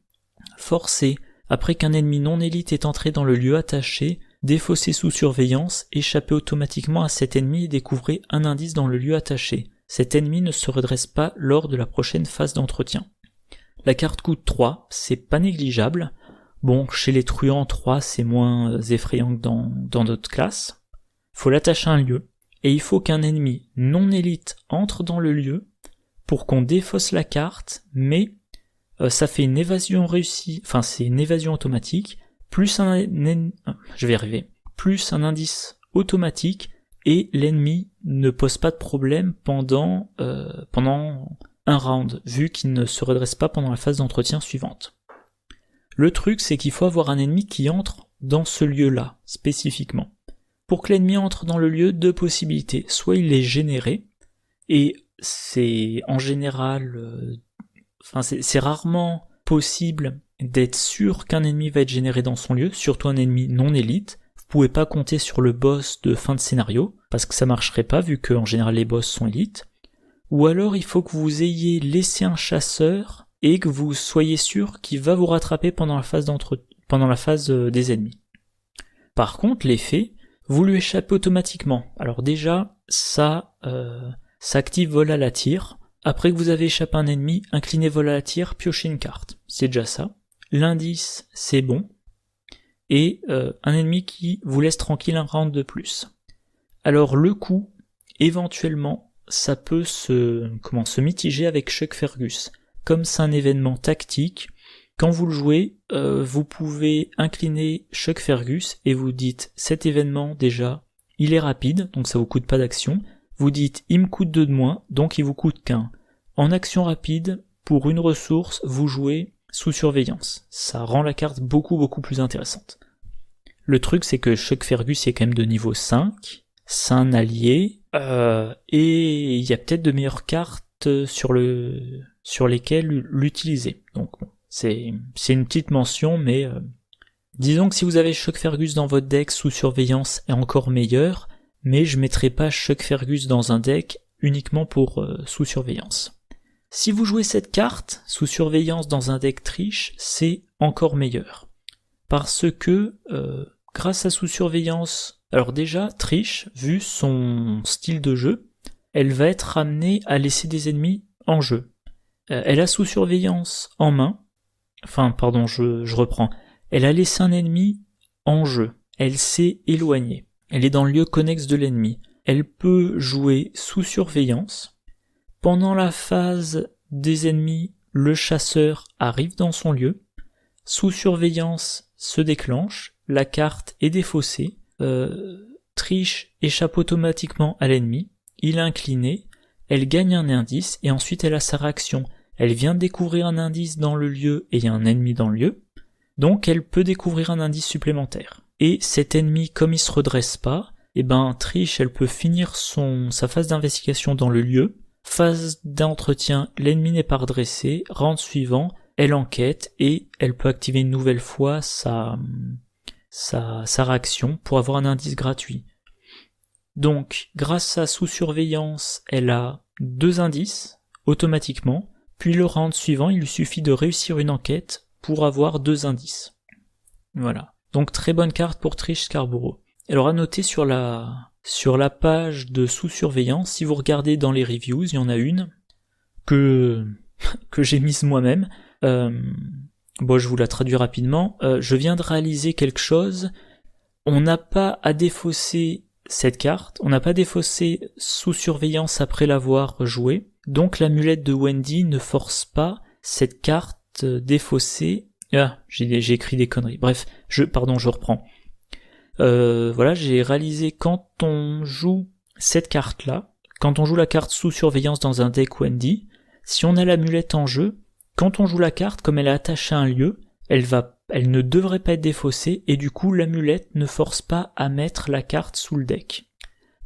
Forcé, après qu'un ennemi non élite est entré dans le lieu attaché, défaussez sous surveillance, échappez automatiquement à cet ennemi et découvrez un indice dans le lieu attaché. Cet ennemi ne se redresse pas lors de la prochaine phase d'entretien. La carte coûte 3, c'est pas négligeable. Bon, chez les truands, 3 c'est moins effrayant que dans d'autres classes. Faut l'attacher à un lieu, et il faut qu'un ennemi non élite entre dans le lieu pour qu'on défausse la carte, mais ça fait une évasion réussie, c'est une évasion automatique, plus plus un indice automatique, et l'ennemi ne pose pas de problème pendant un round, vu qu'il ne se redresse pas pendant la phase d'entretien suivante. Le truc, c'est qu'il faut avoir un ennemi qui entre dans ce lieu-là, spécifiquement. Pour que l'ennemi entre dans le lieu, 2 possibilités. Soit il est généré, et c'est en général... c'est rarement possible d'être sûr qu'un ennemi va être généré dans son lieu, surtout un ennemi non élite. Vous pouvez pas compter sur le boss de fin de scénario, parce que ça marcherait pas, vu qu'en général les boss sont élites. Ou alors il faut que vous ayez laissé un chasseur, et que vous soyez sûr qu'il va vous rattraper pendant la phase des ennemis. Par contre, l'effet, vous lui échappez automatiquement. Alors déjà, ça active vol à la tire. Après que vous avez échappé à un ennemi, inclinez vol à la tire, piochez une carte. C'est déjà ça. L'indice, c'est bon. Et un ennemi qui vous laisse tranquille un round de plus. Alors le coup, éventuellement, ça peut se mitiger avec Chuck Fergus. Comme c'est un événement tactique, quand vous le jouez, vous pouvez incliner Chuck Fergus et vous dites cet événement déjà, il est rapide, donc ça vous coûte pas d'action. Vous dites il me coûte 2 de moins, donc il vous coûte qu'un. En action rapide, pour une ressource, vous jouez sous surveillance. Ça rend la carte beaucoup plus intéressante. Le truc, c'est que Chuck Fergus est quand même de niveau 5, c'est un allié, et il y a peut-être de meilleures cartes sur lesquelles l'utiliser. Donc bon, c'est une petite mention, mais disons que si vous avez Chuck Fergus dans votre deck, sous surveillance est encore meilleur, mais je mettrai pas Chuck Fergus dans un deck uniquement pour sous surveillance. Si vous jouez cette carte, sous surveillance dans un deck triche, c'est encore meilleur. Parce que, grâce à sous surveillance, alors déjà, triche, vu son style de jeu, elle va être amenée à laisser des ennemis en jeu. Elle a sous surveillance en main, je reprends. Elle a laissé un ennemi en jeu. Elle s'est éloignée. Elle est dans le lieu connexe de l'ennemi. Elle peut jouer sous surveillance. Pendant la phase des ennemis, le chasseur arrive dans son lieu. Sous surveillance se déclenche. La carte est défaussée. Triche échappe automatiquement à l'ennemi. Il est incliné. Elle gagne un indice et ensuite elle a sa réaction. Elle vient de découvrir un indice dans le lieu et il y a un ennemi dans le lieu. Donc elle peut découvrir un indice supplémentaire. Et cet ennemi, comme il se redresse pas, triche, elle peut finir sa phase d'investigation dans le lieu. Phase d'entretien, l'ennemi n'est pas redressé. Round suivant, elle enquête et elle peut activer une nouvelle fois sa réaction pour avoir un indice gratuit. Donc, grâce à sous surveillance, elle a 2 indices automatiquement. Puis le round suivant, il lui suffit de réussir une enquête pour avoir 2 indices. Voilà. Donc très bonne carte pour Trish Scarborough. Alors à noter sur la page de sous surveillance, si vous regardez dans les reviews, il y en a une que j'ai mise moi-même. Je vous la traduis rapidement. Je viens de réaliser quelque chose. On n'a pas à défausser cette carte. On n'a pas défaussé sous surveillance après l'avoir jouée. Donc l'amulette de Wendy ne force pas cette carte défaussée. J'ai écrit des conneries. Bref, je reprends. J'ai réalisé quand on joue cette carte-là, quand on joue la carte sous surveillance dans un deck Wendy, si on a l'amulette en jeu, quand on joue la carte, comme elle est attachée à un lieu, elle ne devrait pas être défaussée et du coup l'amulette ne force pas à mettre la carte sous le deck.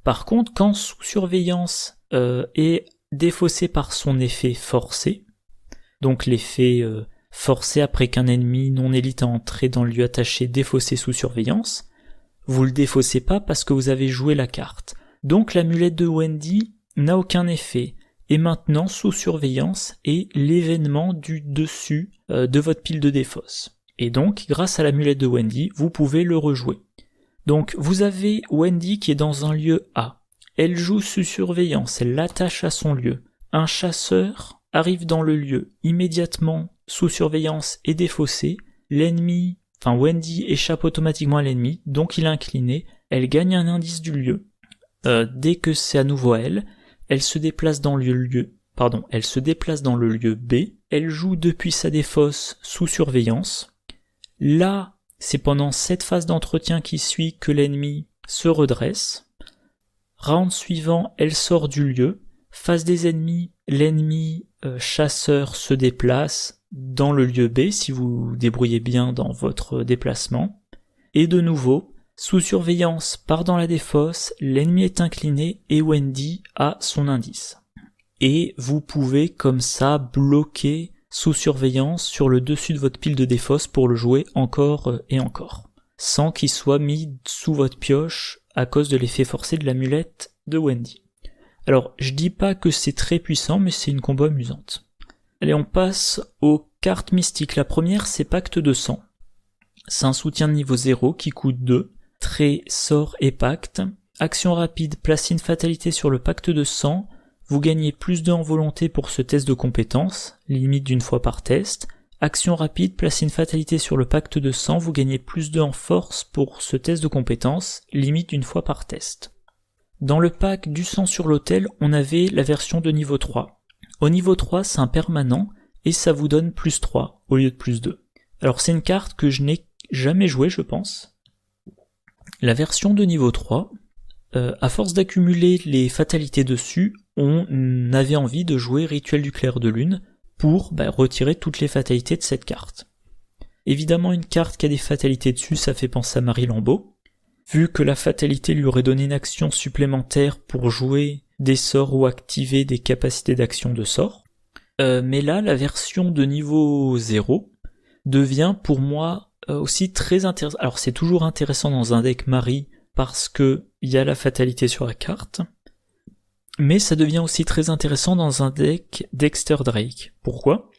Par contre, quand sous surveillance est défaussé par son effet forcé, donc l'effet forcé après qu'un ennemi non élite a entré dans le lieu attaché défaussé sous surveillance, vous le défaussez pas parce que vous avez joué la carte. Donc l'amulette de Wendy n'a aucun effet. Et maintenant, sous surveillance est l'événement du dessus de votre pile de défausse. Et donc, grâce à l'amulette de Wendy, vous pouvez le rejouer. Donc, vous avez Wendy qui est dans un lieu A. Elle joue sous surveillance, elle l'attache à son lieu. Un chasseur arrive dans le lieu, immédiatement sous surveillance et défaussé. Wendy échappe automatiquement à l'ennemi, donc il est incliné. Elle gagne un indice du lieu. Dès que c'est à nouveau à elle, elle se déplace dans le lieu B, elle joue depuis sa défausse sous surveillance. Là, c'est pendant cette phase d'entretien qui suit que l'ennemi se redresse. Round suivant, elle sort du lieu. Face des ennemis, l'ennemi chasseur se déplace dans le lieu B si vous débrouillez bien dans votre déplacement. Et de nouveau, sous surveillance part dans la défausse, l'ennemi est incliné et Wendy a son indice. Et vous pouvez comme ça bloquer sous surveillance sur le dessus de votre pile de défausse pour le jouer encore et encore, sans qu'il soit mis sous votre pioche à cause de l'effet forcé de l'amulette de Wendy. Alors, je dis pas que c'est très puissant, mais c'est une combo amusante. Allez, on passe aux cartes mystiques. La première, c'est Pacte de sang. C'est un soutien de niveau 0 qui coûte 2. Trait, sort et pacte. Action rapide, placez une fatalité sur le pacte de sang. Vous gagnez plus 2 en volonté pour ce test de compétence, limite d'une fois par test. Action rapide, placez une fatalité sur le pacte de sang. Vous gagnez plus 2 en force pour ce test de compétence, limite d'une fois par test. Dans le pack du sang sur l'autel, on avait la version de niveau 3. Au niveau 3, c'est un permanent et ça vous donne plus 3 au lieu de plus 2. Alors c'est une carte que je n'ai jamais jouée, je pense. La version de niveau 3, à force d'accumuler les fatalités dessus, on avait envie de jouer Rituel du clair de lune pour retirer toutes les fatalités de cette carte. Évidemment, une carte qui a des fatalités dessus, ça fait penser à Marie Lambeau. Vu que la fatalité lui aurait donné une action supplémentaire pour jouer des sorts ou activer des capacités d'action de sorts. Mais là, la version de niveau 0 devient pour moi aussi très intéressante. Alors c'est toujours intéressant dans un deck Marie parce que il y a la fatalité sur la carte, mais ça devient aussi très intéressant dans un deck Dexter Drake. Pourquoi ?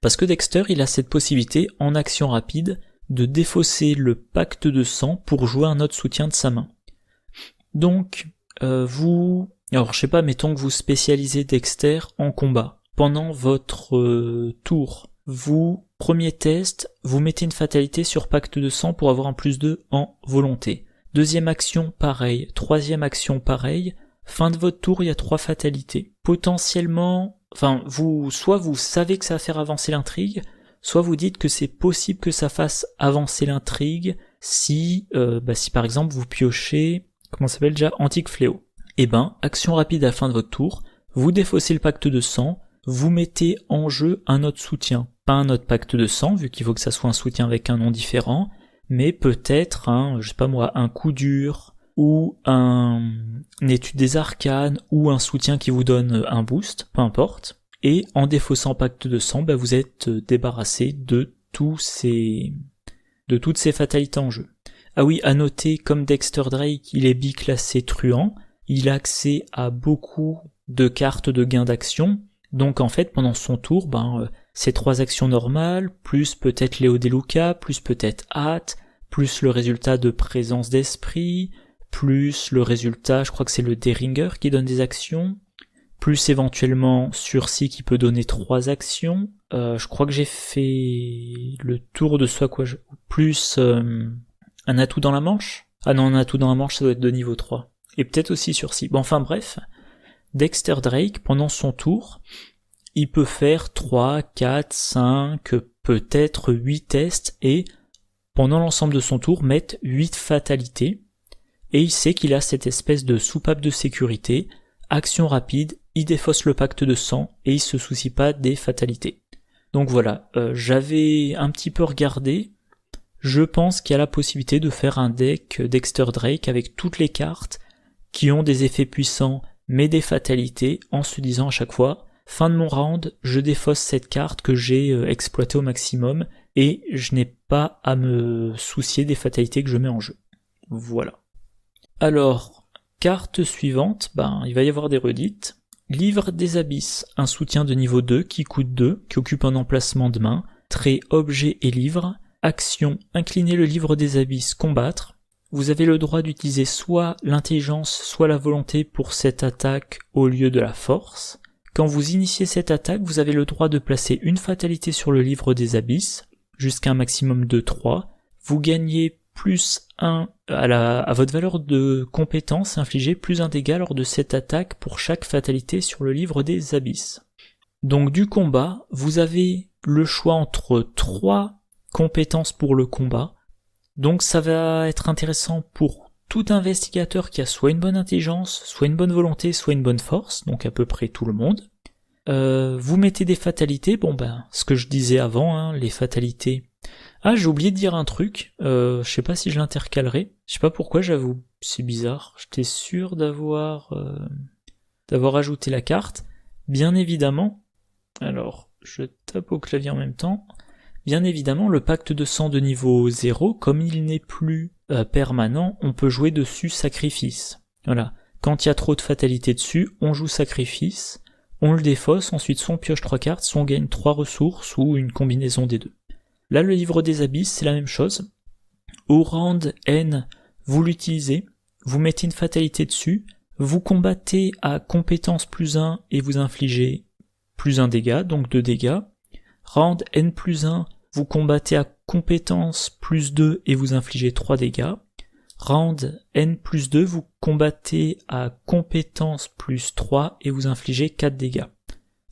Parce que Dexter, il a cette possibilité, en action rapide, de défausser le pacte de sang pour jouer un autre soutien de sa main. Donc, alors je sais pas, mettons que vous spécialisez Dexter en combat. Pendant votre tour, premier test, vous mettez une fatalité sur pacte de sang pour avoir un +2 en volonté. Deuxième action, pareil. Troisième action, pareil. Fin de votre tour, il y a 3 fatalités. Potentiellement, soit vous savez que ça va faire avancer l'intrigue, soit vous dites que c'est possible que ça fasse avancer l'intrigue si par exemple vous piochez, comment ça s'appelle déjà, Antique Fléau. Action rapide à la fin de votre tour, vous défaussez le pacte de sang, vous mettez en jeu un autre soutien. Pas un autre pacte de sang, vu qu'il faut que ça soit un soutien avec un nom différent, mais peut-être un coup dur, ou une étude des arcanes, ou un soutien qui vous donne un boost, peu importe. Et en défaussant pacte de sang, vous êtes débarrassé de toutes ces fatalités en jeu. Ah oui, à noter, comme Dexter Drake, il est biclassé truand, il a accès à beaucoup de cartes de gain d'action, donc en fait, pendant son tour, c'est 3 actions normales, plus peut-être Léo Deluca, plus peut-être hâte, plus le résultat de présence d'esprit, plus le résultat, je crois que c'est le Deringer qui donne des actions, plus éventuellement sursis qui peut donner 3 actions, je crois que j'ai fait le tour de ce à quoi plus un atout dans la manche. Ah non, un atout dans la manche, ça doit être de niveau 3. Et peut-être aussi sursis. Bref, Dexter Drake, pendant son tour, il peut faire 3, 4, 5, peut-être 8 tests et, pendant l'ensemble de son tour, mettre 8 fatalités. Et il sait qu'il a cette espèce de soupape de sécurité, action rapide, il défausse le pacte de sang et il se soucie pas des fatalités. Donc voilà, j'avais un petit peu regardé, je pense qu'il y a la possibilité de faire un deck Dexter Drake avec toutes les cartes qui ont des effets puissants mais des fatalités, en se disant à chaque fois, fin de mon round, je défausse cette carte que j'ai exploitée au maximum et je n'ai pas à me soucier des fatalités que je mets en jeu. Voilà. Alors, carte suivante, il va y avoir des redites. Livre des abysses, un soutien de niveau 2 qui coûte 2, qui occupe un emplacement de main, trait objet et livre. Action, incliner le livre des abysses, combattre. Vous avez le droit d'utiliser soit l'intelligence, soit la volonté pour cette attaque au lieu de la force. Quand vous initiez cette attaque, vous avez le droit de placer une fatalité sur le livre des abysses, jusqu'à un maximum de 3. Vous gagnez plus 1 à votre valeur de compétence, infligez plus 1 dégât lors de cette attaque pour chaque fatalité sur le livre des abysses. Donc du combat, vous avez le choix entre 3 compétences pour le combat. Donc ça va être intéressant pour tout investigateur qui a soit une bonne intelligence, soit une bonne volonté, soit une bonne force, donc à peu près tout le monde. Vous mettez des fatalités, ce que je disais avant, les fatalités. Ah, j'ai oublié de dire un truc, je sais pas si je l'intercalerai, je sais pas pourquoi, j'avoue, c'est bizarre, j'étais sûr d'avoir ajouté la carte. Bien évidemment, alors je tape au clavier en même temps, bien évidemment le pacte de sang de niveau 0, comme il n'est plus permanent, on peut jouer dessus sacrifice. Voilà, quand il y a trop de fatalité dessus, on joue sacrifice, on le défausse, ensuite soit on pioche 3 cartes, soit on gagne 3 ressources ou une combinaison des deux. Là, le livre des abysses, c'est la même chose. Au round N, vous l'utilisez, vous mettez une fatalité dessus, vous combattez à compétence plus 1 et vous infligez plus 1 dégât, donc 2 dégâts. Round N plus 1, vous combattez à compétence plus 2 et vous infligez 3 dégâts. Round N plus 2, vous combattez à compétence plus 3 et vous infligez 4 dégâts.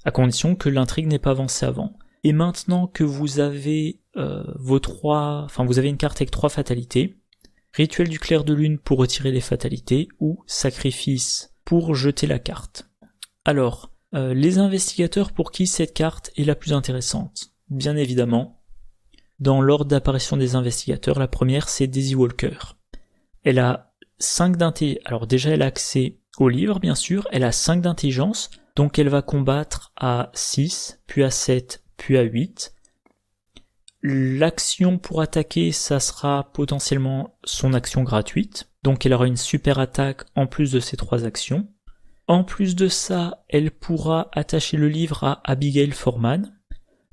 À condition que l'intrigue n'ait pas avancé avant. Et maintenant que vous avez vous avez une carte avec 3 fatalités, rituel du clair de lune pour retirer les fatalités, ou sacrifice pour jeter la carte. Alors, les investigateurs pour qui cette carte est la plus intéressante? Bien évidemment, dans l'ordre d'apparition des investigateurs, la première c'est Daisy Walker. Elle a 5 d'intelligence, alors déjà elle a accès au livre bien sûr, elle a 5 d'intelligence, donc elle va combattre à 6, puis à 7, puis à 8. L'action pour attaquer, ça sera potentiellement son action gratuite, donc elle aura une super attaque en plus de ces 3 actions. En plus de ça, elle pourra attacher le livre à Abigail Forman,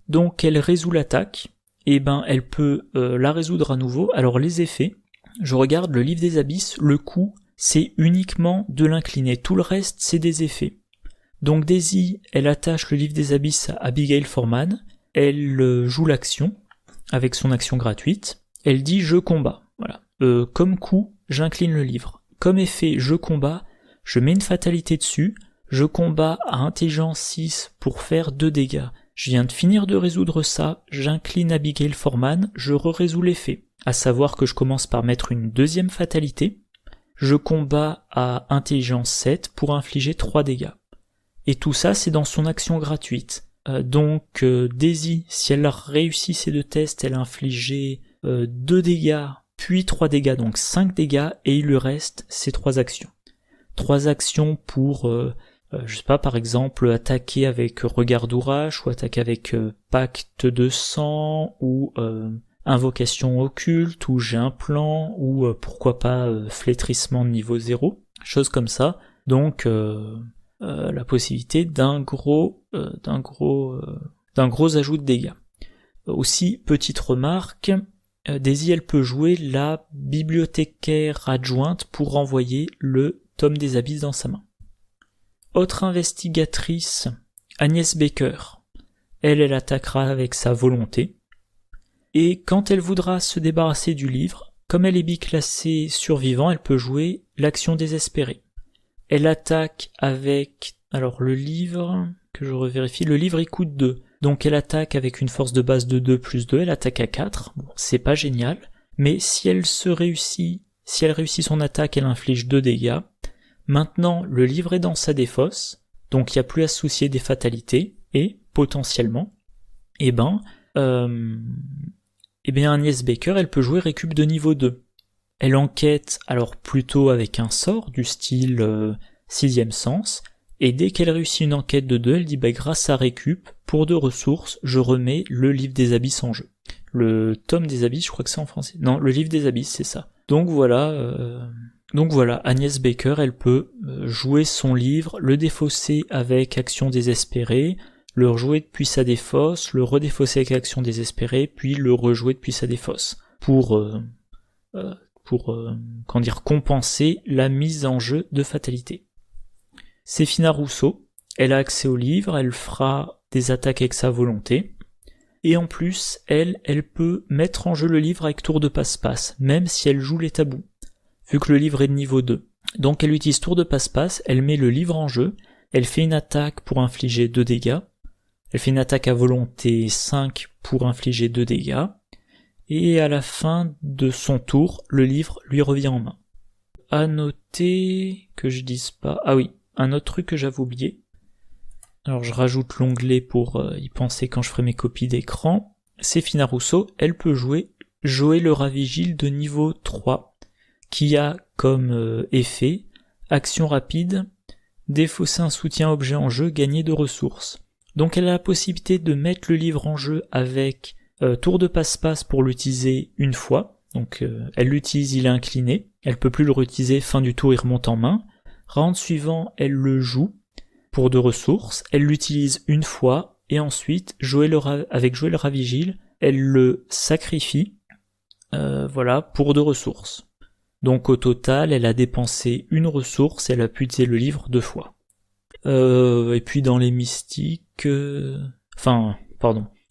donc elle résout l'attaque, et elle peut la résoudre à nouveau. Alors les effets, je regarde le livre des abysses, le coup c'est uniquement de l'incliner, tout le reste c'est des effets. Donc Daisy, elle attache le livre des abysses à Abigail Forman, elle joue l'action avec son action gratuite, elle dit je combats, voilà. Comme coup, j'incline le livre. Comme effet, je combats, je mets une fatalité dessus, je combats à intelligence 6 pour faire 2 dégâts. Je viens de finir de résoudre ça, j'incline Abigail Forman, je résous l'effet. À savoir que je commence par mettre une deuxième fatalité, je combats à intelligence 7 pour infliger 3 dégâts. Et tout ça c'est dans son action gratuite. Donc Daisy, si elle réussit ces 2 tests, elle a infligé 2 dégâts, puis 3 dégâts, donc 5 dégâts, et il lui reste ces 3 actions. 3 actions pour, je sais pas, par exemple, attaquer avec Regard d'Ourache, ou attaquer avec Pacte de sang, ou Invocation occulte, ou J'ai un plan, ou pourquoi pas Flétrissement de niveau 0, choses comme ça. Donc la possibilité d'un gros ajout de dégâts. Aussi, petite remarque, Daisy elle peut jouer la bibliothécaire adjointe pour renvoyer le tome des abysses dans sa main. Autre investigatrice, Agnès Baker. Elle attaquera avec sa volonté. Et quand elle voudra se débarrasser du livre, comme elle est biclassée survivant, elle peut jouer l'action désespérée. Elle attaque avec, alors le livre, que je revérifie, le livre il coûte 2. Donc elle attaque avec une force de base de 2 plus 2, elle attaque à 4. Bon, c'est pas génial, mais si elle réussit son attaque, elle inflige 2 dégâts. Maintenant, le livre est dans sa défausse, donc il n'y a plus à se soucier des fatalités, et potentiellement, Agnès Baker, elle peut jouer récup de niveau 2. Elle enquête alors plutôt avec un sort du style 6e sens, et dès qu'elle réussit une enquête de 2, elle dit grâce à récup, pour 2 ressources, je remets le livre des abysses en jeu. Le tome des abysses, je crois que c'est en français. Non, le livre des abysses, c'est ça. Donc voilà, Agnès Baker, elle peut jouer son livre, le défausser avec action désespérée, le rejouer depuis sa défausse, le redéfausser avec action désespérée, puis le rejouer depuis sa défausse, pour compenser la mise en jeu de fatalité. Séphina Rousseau, elle a accès au livre, elle fera des attaques avec sa volonté, et en plus, elle peut mettre en jeu le livre avec tour de passe-passe, même si elle joue les tabous, vu que le livre est de niveau 2. Donc elle utilise tour de passe-passe, elle met le livre en jeu, elle fait une attaque pour infliger 2 dégâts, elle fait une attaque à volonté 5 pour infliger 2 dégâts, et à la fin de son tour, le livre lui revient en main. À noter que je dise pas... Ah oui, un autre truc que j'avais oublié. Alors je rajoute l'onglet pour y penser quand je ferai mes copies d'écran. Séphina Rousseau, elle peut jouer Joël le Ravigile de niveau 3, qui a comme effet action rapide, défausser un soutien objet en jeu, gagner de ressources. Donc elle a la possibilité de mettre le livre en jeu avec tour de passe-passe pour l'utiliser une fois. Donc elle l'utilise, il est incliné. Elle peut plus le réutiliser, fin du tour, il remonte en main. Round suivant, elle le joue pour 2 ressources. Elle l'utilise une fois et ensuite, avec Joël Ravigile, elle le sacrifie pour 2 ressources. Donc au total, elle a dépensé 1 ressource et elle a pu utiliser le livre 2 fois. Et puis dans les mystiques...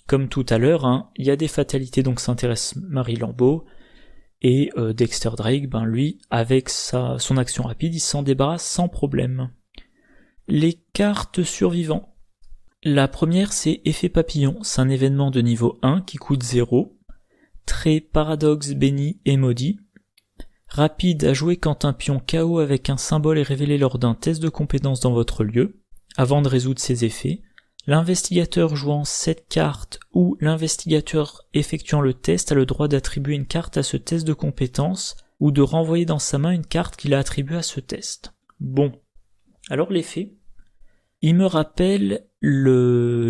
comme tout à l'heure, il y a des fatalités, donc s'intéresse Marie Lambeau, et Dexter Drake, lui, avec son action rapide, il s'en débarrasse sans problème. Les cartes survivants. La première, c'est Effet Papillon, c'est un événement de niveau 1 qui coûte 0, trait Paradoxe béni et maudit, rapide à jouer quand un pion KO avec un symbole est révélé lors d'un test de compétence dans votre lieu, avant de résoudre ses effets. L'investigateur jouant cette carte ou l'investigateur effectuant le test a le droit d'attribuer une carte à ce test de compétence ou de renvoyer dans sa main une carte qu'il a attribuée à ce test. Bon, alors l'effet, il me rappelle la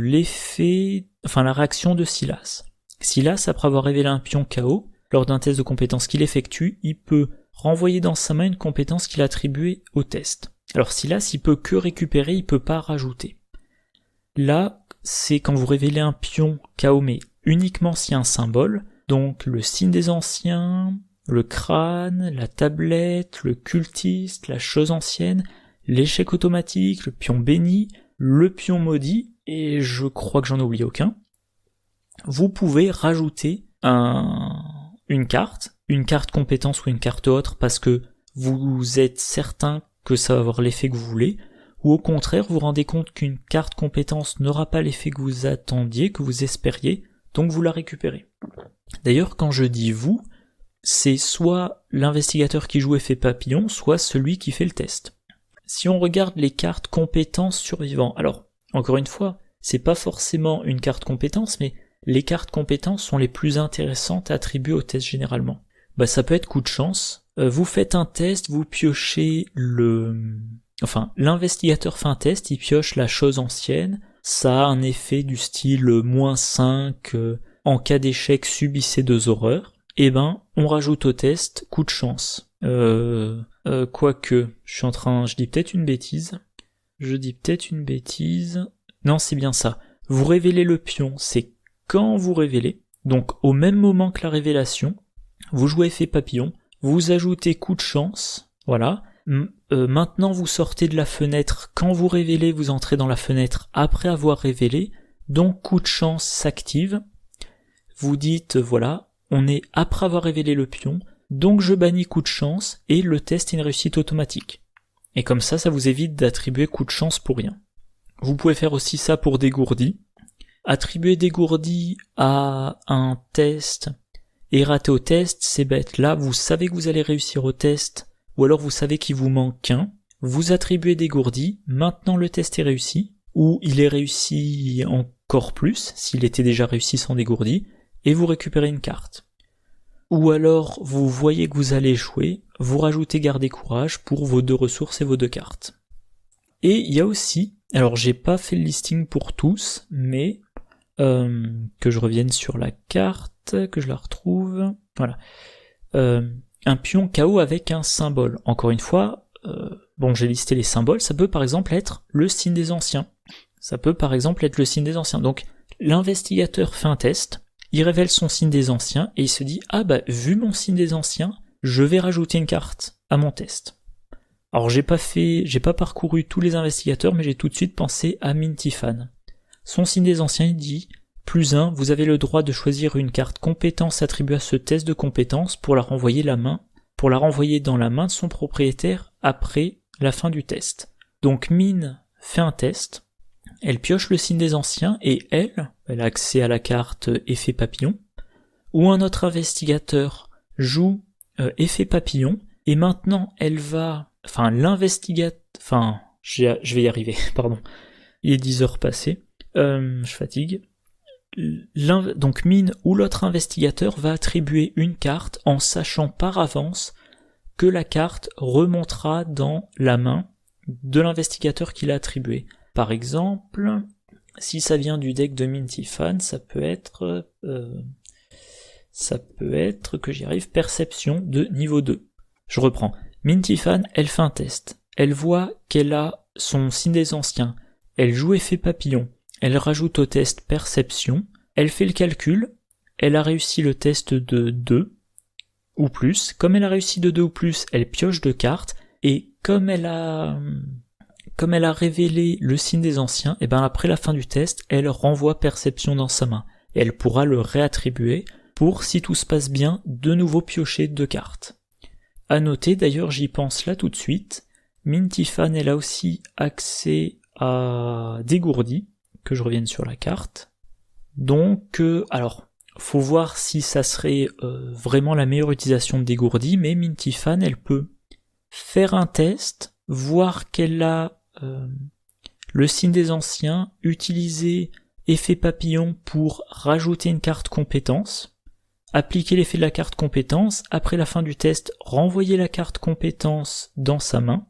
réaction de Silas. Silas, après avoir révélé un pion KO, lors d'un test de compétence qu'il effectue, il peut renvoyer dans sa main une compétence qu'il a attribuée au test. Alors Silas, il peut que récupérer, il peut pas rajouter. Là, c'est quand vous révélez un pion KO, mais uniquement s'il y a un symbole, donc le signe des anciens, le crâne, la tablette, le cultiste, la chose ancienne, l'échec automatique, le pion béni, le pion maudit, et je crois que j'en ai oublié aucun. Vous pouvez rajouter une carte compétence ou une carte autre parce que vous êtes certain que ça va avoir l'effet que vous voulez, ou au contraire vous vous rendez compte qu'une carte compétence n'aura pas l'effet que vous attendiez, que vous espériez, donc vous la récupérez. D'ailleurs, quand je dis vous, c'est soit l'investigateur qui joue effet papillon, soit celui qui fait le test. Si on regarde les cartes compétences survivantes, alors, encore une fois, c'est pas forcément une carte compétence, mais les cartes compétences sont les plus intéressantes à attribuer au test généralement. Ça peut être coup de chance. Vous faites un test, vous piochez l'investigateur fait un test, il pioche la chose ancienne, ça a un effet du style -5, en cas d'échec subissez 2 horreurs. On rajoute au test coup de chance. Quoique, je dis peut-être une bêtise. Non, c'est bien ça. Vous révélez le pion, c'est quand vous révélez, donc au même moment que la révélation, vous jouez effet papillon, vous ajoutez coup de chance, voilà. Maintenant vous sortez de la fenêtre, quand vous révélez, vous entrez dans la fenêtre après avoir révélé, donc coup de chance s'active. Vous dites, voilà, on est après avoir révélé le pion, donc je bannis coup de chance, et le test est une réussite automatique. Et comme ça vous évite d'attribuer coup de chance pour rien. Vous pouvez faire aussi ça pour dégourdi. Attribuer dégourdi à un test et rater au test, c'est bête. Là, vous savez que vous allez réussir au test, ou alors vous savez qu'il vous manque qu'un. Vous attribuez dégourdi, maintenant le test est réussi, ou il est réussi encore plus, s'il était déjà réussi sans dégourdi, et vous récupérez une carte. Ou alors, vous voyez que vous allez échouer, vous rajoutez garder courage pour vos 2 ressources et vos 2 cartes. Et il y a aussi, alors j'ai pas fait le listing pour tous, mais que je revienne sur la carte, que je la retrouve, voilà. Un pion KO avec un symbole. Encore une fois, j'ai listé les symboles, ça peut par exemple être le signe des anciens. Donc, l'investigateur fait un test, il révèle son signe des anciens, et il se dit, vu mon signe des anciens, je vais rajouter une carte à mon test. Alors j'ai pas parcouru tous les investigateurs, mais j'ai tout de suite pensé à Mintifan. Son signe des anciens, il dit, +1, vous avez le droit de choisir une carte compétence attribuée à ce test de compétence pour la renvoyer dans la main de son propriétaire après la fin du test. Donc Min fait un test, elle pioche le signe des anciens et elle a accès à la carte effet papillon, ou un autre investigateur joue effet papillon, et maintenant elle va, je vais y arriver, pardon, il est 10 heures passées, je fatigue. Donc Min ou l'autre investigateur va attribuer une carte en sachant par avance que la carte remontera dans la main de l'investigateur qui l'a attribuée. Par exemple, si ça vient du deck de Mintifan, ça peut être que j'y arrive, perception de niveau 2. Je reprends. Mintifan, elle fait un test. Elle voit qu'elle a son signe des anciens. Elle joue effet papillon. Elle rajoute au test perception. Elle fait le calcul. Elle a réussi le test de 2 ou plus. Comme elle a réussi de 2 ou plus, elle pioche 2 cartes. Et comme elle a révélé le signe des anciens, après la fin du test, elle renvoie perception dans sa main. Et elle pourra le réattribuer pour, si tout se passe bien, de nouveau piocher 2 cartes. À noter, d'ailleurs, j'y pense là tout de suite, Mintifan, elle a aussi accès à dégourdi, que je revienne sur la carte. Donc, faut voir si ça serait vraiment la meilleure utilisation de dégourdi, mais Mintifan, elle peut faire un test, voir qu'elle a le signe des anciens, utiliser effet papillon pour rajouter une carte compétence, appliquer l'effet de la carte compétence, après la fin du test, renvoyer la carte compétence dans sa main,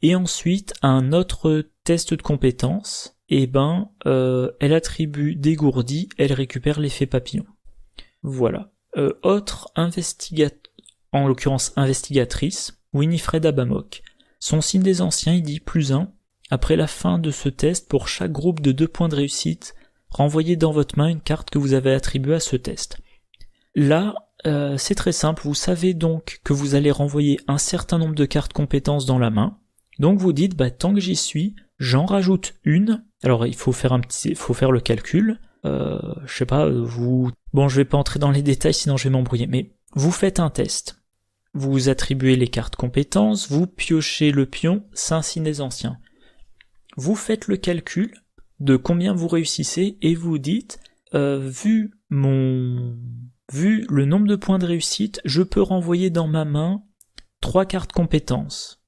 et ensuite, à un autre test de compétence, elle attribue dégourdi, elle récupère l'effet papillon. Voilà. Autre en l'occurrence investigatrice, Winifred Abamok. Son signe des anciens, il dit +1. Après la fin de ce test, pour chaque groupe de 2 points de réussite, renvoyez dans votre main une carte que vous avez attribuée à ce test. Là, c'est très simple, vous savez donc que vous allez renvoyer un certain nombre de cartes compétences dans la main. Donc vous dites, tant que j'y suis, j'en rajoute une. Alors il faut faire le calcul. Je sais pas, je vais pas entrer dans les détails sinon je vais m'embrouiller, mais vous faites un test. Vous attribuez les cartes compétences, vous piochez le pion, c'est un signe des anciens. Vous faites le calcul de combien vous réussissez et vous dites, vu le nombre de points de réussite, je peux renvoyer dans ma main 3 cartes compétences.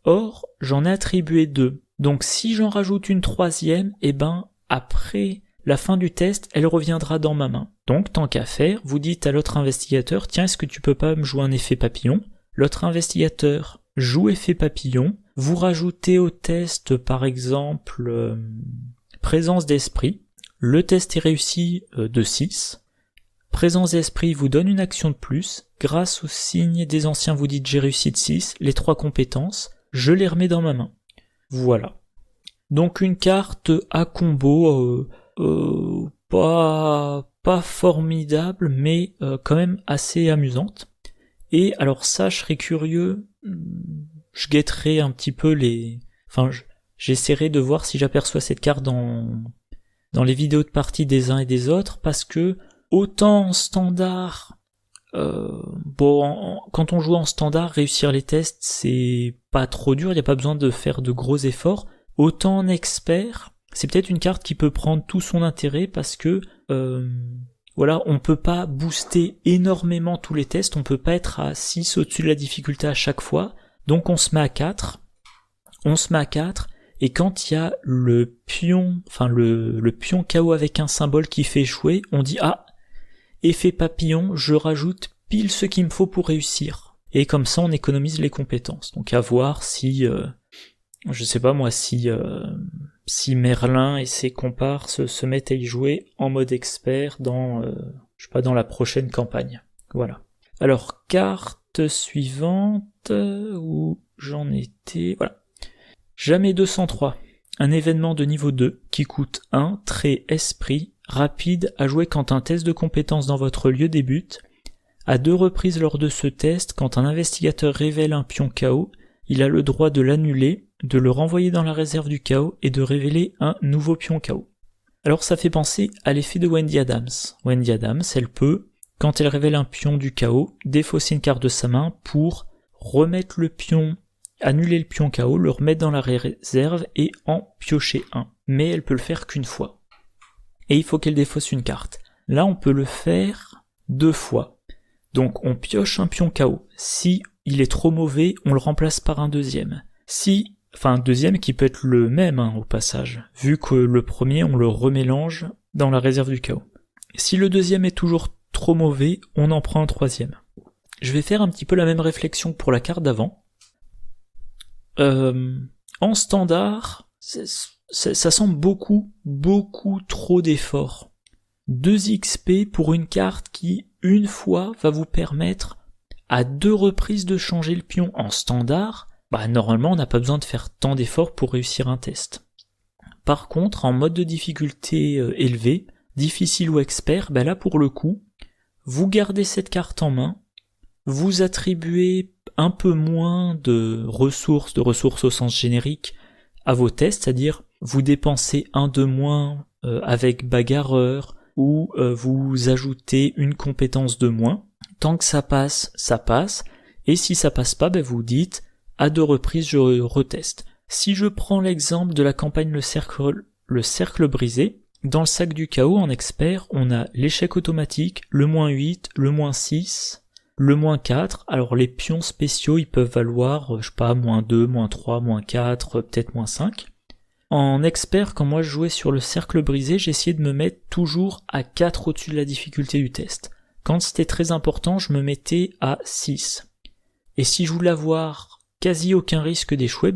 Or, j'en ai attribué 2. Donc si j'en rajoute une 3e, après la fin du test, elle reviendra dans ma main. Donc, tant qu'à faire, vous dites à l'autre investigateur, tiens, est-ce que tu peux pas me jouer un effet papillon ? L'autre investigateur joue effet papillon, vous rajoutez au test, par exemple, présence d'esprit. Le test est réussi de 6. Présence d'esprit vous donne une action de plus. Grâce au signe des anciens, vous dites j'ai réussi de 6. Les 3 compétences, je les remets dans ma main. Voilà. Donc une carte à combo, pas formidable, mais quand même assez amusante. Et alors ça, je serais curieux, je guetterai un petit peu j'essaierai de voir si j'aperçois cette carte dans les vidéos de partie des uns et des autres, parce que autant en standard, quand on joue en standard, réussir les tests, c'est pas trop dur, il n'y a pas besoin de faire de gros efforts. Autant en expert, c'est peut-être une carte qui peut prendre tout son intérêt parce que on peut pas booster énormément tous les tests, on peut pas être à 6 au-dessus de la difficulté à chaque fois, donc on se met à 4, et quand il y a le pion KO avec un symbole qui fait échouer, on dit effet papillon, je rajoute pile ce qu'il me faut pour réussir. Et comme ça on économise les compétences. Donc à voir si si Merlin et ses comparses se mettent à y jouer en mode expert dans la prochaine campagne. Voilà. Alors, carte suivante, où j'en étais, voilà. Jamais 203. Un événement de niveau 2 qui coûte 1, trait esprit, rapide à jouer quand un test de compétence dans votre lieu débute. À 2 reprises lors de ce test, quand un investigateur révèle un pion KO, il a le droit de l'annuler, de le renvoyer dans la réserve du chaos et de révéler un nouveau pion KO. Alors ça fait penser à l'effet de Wendy Adams. Wendy Adams, elle peut, quand elle révèle un pion du chaos, défausser une carte de sa main pour remettre le pion, annuler le pion KO, le remettre dans la réserve et en piocher un. Mais elle peut le faire qu'une fois. Et il faut qu'elle défausse une carte. Là on peut le faire 2 fois. Donc on pioche un pion KO. Si il est trop mauvais, on le remplace par un deuxième. Un deuxième qui peut être le même au passage, vu que le premier on le remélange dans la réserve du chaos. Si le deuxième est toujours trop mauvais, on en prend un troisième. Je vais faire un petit peu la même réflexion pour la carte d'avant. En standard, ça semble beaucoup trop d'efforts. 2 XP pour une carte qui, une fois, va vous permettre à 2 reprises de changer le pion en standard. Normalement on n'a pas besoin de faire tant d'efforts pour réussir un test. Par contre, en mode de difficulté élevé, difficile ou expert, là pour le coup, vous gardez cette carte en main, vous attribuez un peu moins de ressources au sens générique à vos tests, c'est-à-dire vous dépensez 1 de moins avec bagarreur, ou vous ajoutez une compétence de moins. Tant que ça passe, et si ça passe pas, vous dites à 2 reprises je reteste. Si je prends l'exemple de la campagne le cercle brisé, dans le sac du chaos, en expert, on a l'échec automatique, le -8, le -6, le -4. Alors les pions spéciaux, ils peuvent valoir, je sais pas, -2, -3, -4, peut-être -5. En expert, quand moi je jouais sur le cercle brisé, j'essayais de me mettre toujours à 4 au-dessus de la difficulté du test. Quand c'était très important, je me mettais à 6. Et si je voulais avoir quasi aucun risque d'échouer,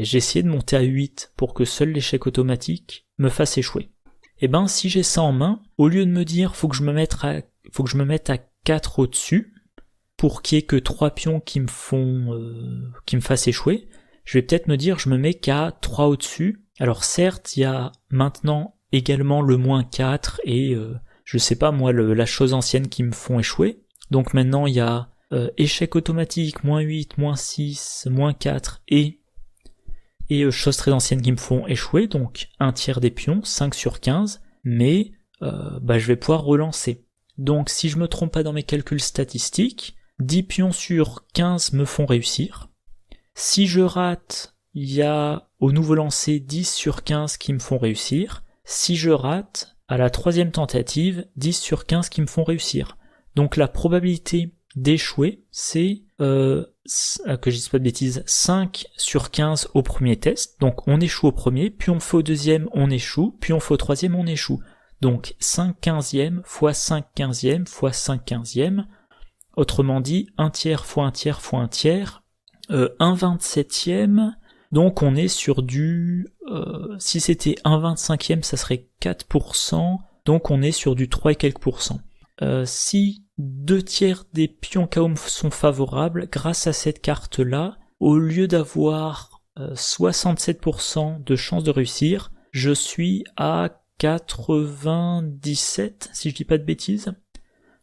j'essayais de monter à 8 pour que seul l'échec automatique me fasse échouer. Et si j'ai ça en main, au lieu de me dire faut que je me mette à 4 au-dessus pour qu'il y ait que 3 pions qui me fassent échouer, je vais peut-être me dire je me mets qu'à 3 au-dessus. Alors certes, il y a maintenant également le -4 et je sais pas moi la chose ancienne qui me font échouer. Donc maintenant il y a échec automatique, -8, -6, -4 et choses très anciennes qui me font échouer, donc un tiers des pions, 5 sur 15, mais je vais pouvoir relancer. Donc si je me trompe pas dans mes calculs statistiques, 10 pions sur 15 me font réussir. Si je rate, il y a au nouveau lancer 10 sur 15 qui me font réussir. Si je rate, à la troisième tentative, 10 sur 15 qui me font réussir. Donc la probabilité d'échouer, c'est, que je dise pas de bêtises, 5 sur 15 au premier test. Donc on échoue au premier, puis on fait au deuxième, on échoue, puis on fait au troisième, on échoue. Donc 5 quinzièmes fois 5 quinzièmes fois 5 quinzièmes. Autrement dit, 1 tiers fois 1 tiers fois 1 tiers, 1 27e, donc on est sur du... si c'était 1 25e, ça serait 4%, donc on est sur du 3 et quelques %. Si 2 tiers des pions KO sont favorables, grâce à cette carte-là, au lieu d'avoir 67% de chances de réussir, je suis à 97, si je dis pas de bêtises.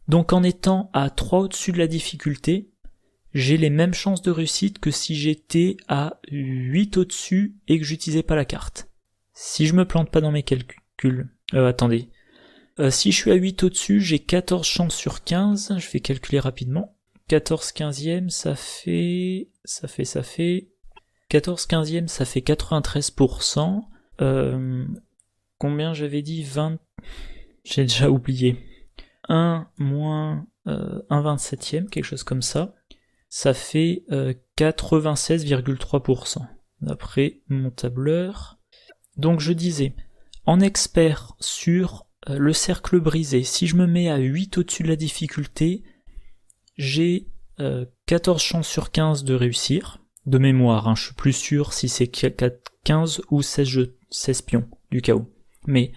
Donc en étant à 3 au-dessus de la difficulté, j'ai les mêmes chances de réussite que si j'étais à 8 au-dessus et que j'utilisais pas la carte. Si je me plante pas dans mes calculs... attendez. Si je suis à 8 au-dessus, j'ai 14 chances sur 15, je vais calculer rapidement. 14 quinzièmes, ça fait... 14 quinzièmes, ça fait 93%. Combien j'avais dit 20... J'ai déjà oublié. 1 moins 1 27e, quelque chose comme ça, ça fait 96,3% d'après mon tableur. Donc je disais, en expert sur le cercle brisé, si je me mets à 8 au-dessus de la difficulté, j'ai 14 chances sur 15 de réussir, de mémoire, je suis plus sûr si c'est 15 ou 16 pions du chaos. Mais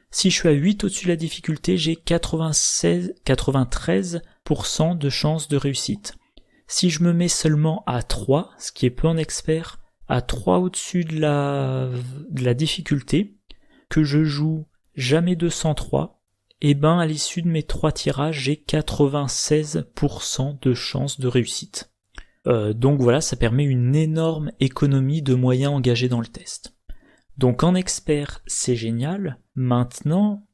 si je suis à 8 au-dessus de la difficulté, j'ai 93% de chances de réussite. Si je me mets seulement à 3, ce qui est peu en expert, à 3 au-dessus de la difficulté, que je joue jamais 203, à l'issue de mes 3 tirages, j'ai 96% de chances de réussite. Donc voilà, ça permet une énorme économie de moyens engagés dans le test. Donc en expert, c'est génial. Maintenant,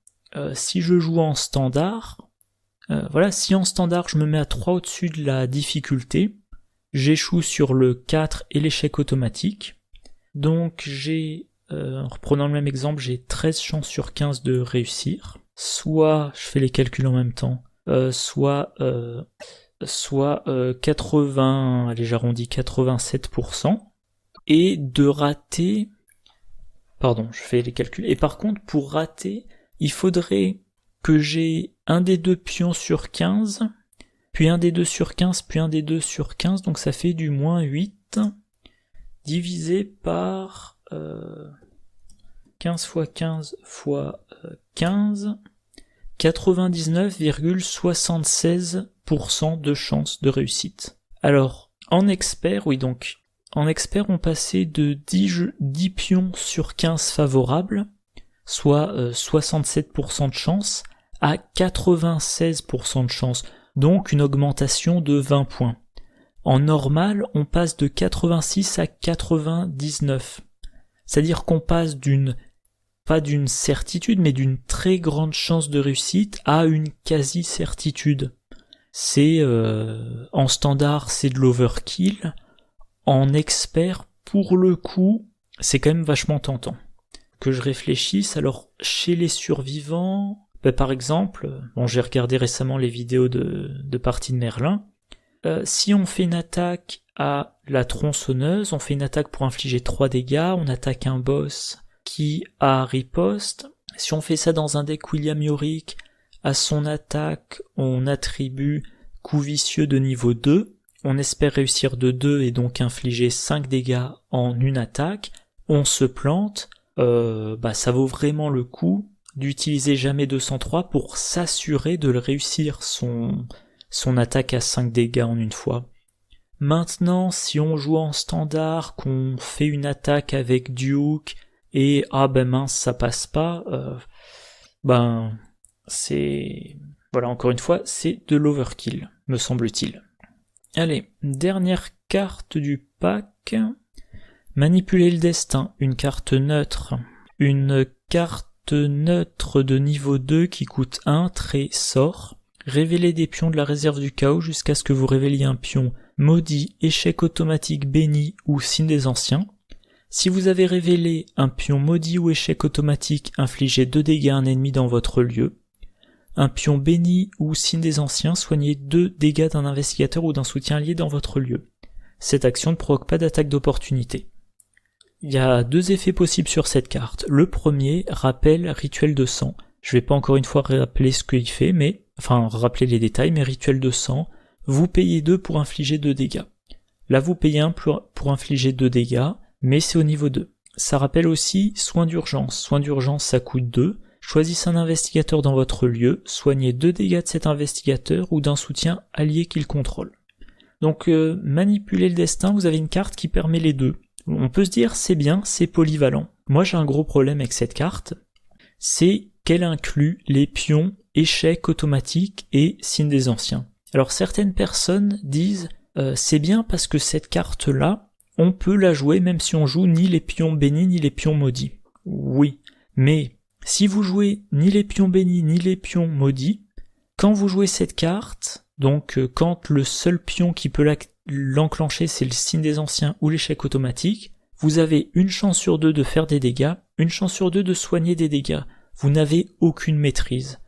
si je joue en standard, si en standard je me mets à 3 au-dessus de la difficulté, j'échoue sur le 4 et l'échec automatique. Donc j'ai, en reprenant le même exemple, j'ai 13 chances sur 15 de réussir. Soit, je fais les calculs en même temps, soit 80, allez j'arrondis 87%, et de rater... Pardon, je fais les calculs. Et par contre, pour rater, il faudrait que j'ai un des deux pions sur 15, puis un des deux sur 15, puis un des deux sur 15, donc ça fait du -8, divisé par 15 fois 15 fois 15, 99,76% de chance de réussite. Alors, en expert, oui donc, en expert, on passait de 10 pions sur 15 favorables, soit 67% de chance, à 96% de chance, donc une augmentation de 20 points. En normal, on passe de 86 à 99. C'est-à-dire qu'on passe pas d'une certitude, mais d'une très grande chance de réussite à une quasi-certitude. C'est, en standard, c'est de l'overkill. En expert, pour le coup, c'est quand même vachement tentant. Que je réfléchisse, alors chez les survivants, par exemple, j'ai regardé récemment les vidéos de parties de Merlin, si on fait une attaque à la tronçonneuse, on fait une attaque pour infliger 3 dégâts, on attaque un boss qui a riposte. Si on fait ça dans un deck William Yorick, à son attaque, on attribue coup vicieux de niveau 2, on espère réussir de 2 et donc infliger 5 dégâts en une attaque, on se plante, ça vaut vraiment le coup d'utiliser jamais 203 pour s'assurer de le réussir son attaque à 5 dégâts en une fois. Maintenant, si on joue en standard, qu'on fait une attaque avec Duke, et mince, ça passe pas, c'est... Voilà, encore une fois, c'est de l'overkill, me semble-t-il. Allez, dernière carte du pack. Manipuler le destin, une carte neutre. Une carte neutre de niveau 2 qui coûte 1, trait, sort. Révélez des pions de la réserve du chaos jusqu'à ce que vous révéliez un pion maudit, échec automatique, béni ou signe des anciens. Si vous avez révélé un pion maudit ou échec automatique, infligez 2 dégâts à un ennemi dans votre lieu. Un pion béni ou signe des anciens, soignez 2 dégâts d'un investigateur ou d'un soutien allié dans votre lieu. Cette action ne provoque pas d'attaque d'opportunité. Il y a 2 effets possibles sur cette carte. Le premier, rappel rituel de sang. Je vais pas encore une fois rappeler ce qu'il fait, rappeler les détails, mais rituel de sang, vous payez 2 pour infliger 2 dégâts. Là vous payez 1 pour infliger 2 dégâts, mais c'est au niveau 2. Ça rappelle aussi soin d'urgence. Soin d'urgence, ça coûte 2. Choisissez un investigateur dans votre lieu, soignez 2 dégâts de cet investigateur ou d'un soutien allié qu'il contrôle. Donc manipuler le destin, vous avez une carte qui permet les deux. On peut se dire c'est bien, c'est polyvalent. Moi j'ai un gros problème avec cette carte, c'est qu'elle inclut les pions, échecs automatiques et signes des anciens. Alors certaines personnes disent c'est bien parce que cette carte-là, on peut la jouer même si on joue ni les pions bénis ni les pions maudits. Oui, mais si vous jouez ni les pions bénis ni les pions maudits, quand vous jouez cette carte, donc quand le seul pion qui peut l'enclencher c'est le signe des anciens ou l'échec automatique, vous avez une chance sur 2 de faire des dégâts, une chance sur 2 de soigner des dégâts. Vous n'avez aucune maîtrise.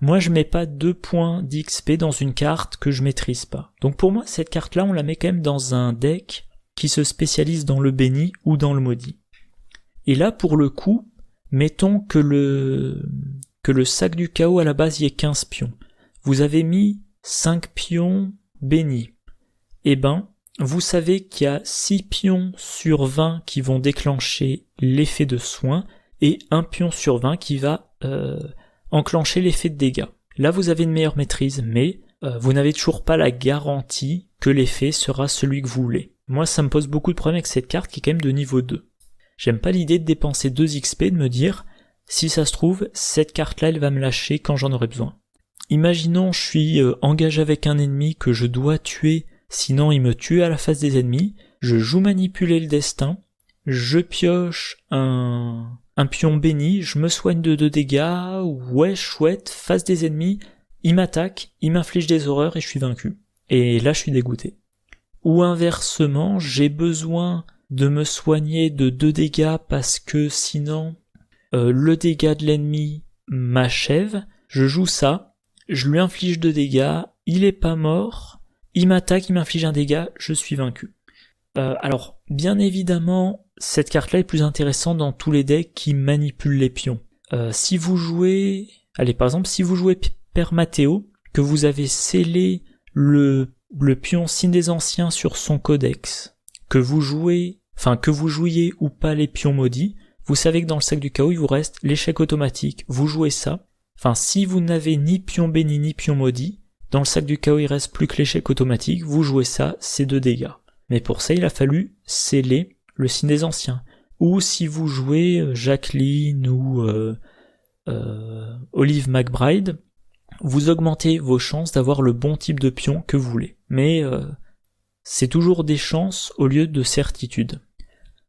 Moi je mets pas 2 points d'XP dans une carte que je maîtrise pas. Donc pour moi cette carte là on la met quand même dans un deck qui se spécialise dans le béni ou dans le maudit. Et là pour le coup, mettons que le sac du chaos à la base y ait 15 pions. Vous avez mis 5 pions bénis. Vous savez qu'il y a 6 pions sur 20 qui vont déclencher l'effet de soin et 1 pion sur 20 qui va enclencher l'effet de dégâts. Là vous avez une meilleure maîtrise, mais vous n'avez toujours pas la garantie que l'effet sera celui que vous voulez. Moi ça me pose beaucoup de problèmes avec cette carte qui est quand même de niveau 2. J'aime pas l'idée de dépenser 2 XP, de me dire, si ça se trouve, cette carte-là, elle va me lâcher quand j'en aurai besoin. Imaginons, je suis engagé avec un ennemi que je dois tuer, sinon il me tue à la face des ennemis, je joue manipuler le destin, je pioche un pion béni, je me soigne de 2 dégâts, ouais, chouette, face des ennemis, il m'attaque, il m'inflige des horreurs et je suis vaincu. Et là, je suis dégoûté. Ou inversement, j'ai besoin de me soigner de 2 dégâts parce que sinon le dégât de l'ennemi m'achève, je joue ça, je lui inflige 2 dégâts, il est pas mort, il m'attaque, il m'inflige un dégât, je suis vaincu. Alors, bien évidemment, cette carte-là est plus intéressante dans tous les decks qui manipulent les pions. Si vous jouez... Allez, par exemple, si vous jouez Père Mathéo, que vous avez scellé le pion signe des anciens sur son codex, que vous jouiez ou pas les pions maudits, vous savez que dans le sac du chaos, il vous reste l'échec automatique. Vous jouez ça. Si vous n'avez ni pion béni ni pion maudit, dans le sac du chaos, il reste plus que l'échec automatique. Vous jouez ça, c'est 2 dégâts. Mais pour ça, il a fallu sceller le signe des anciens. Ou si vous jouez Jacqueline ou Olive McBride, vous augmentez vos chances d'avoir le bon type de pion que vous voulez. Mais c'est toujours des chances au lieu de certitudes.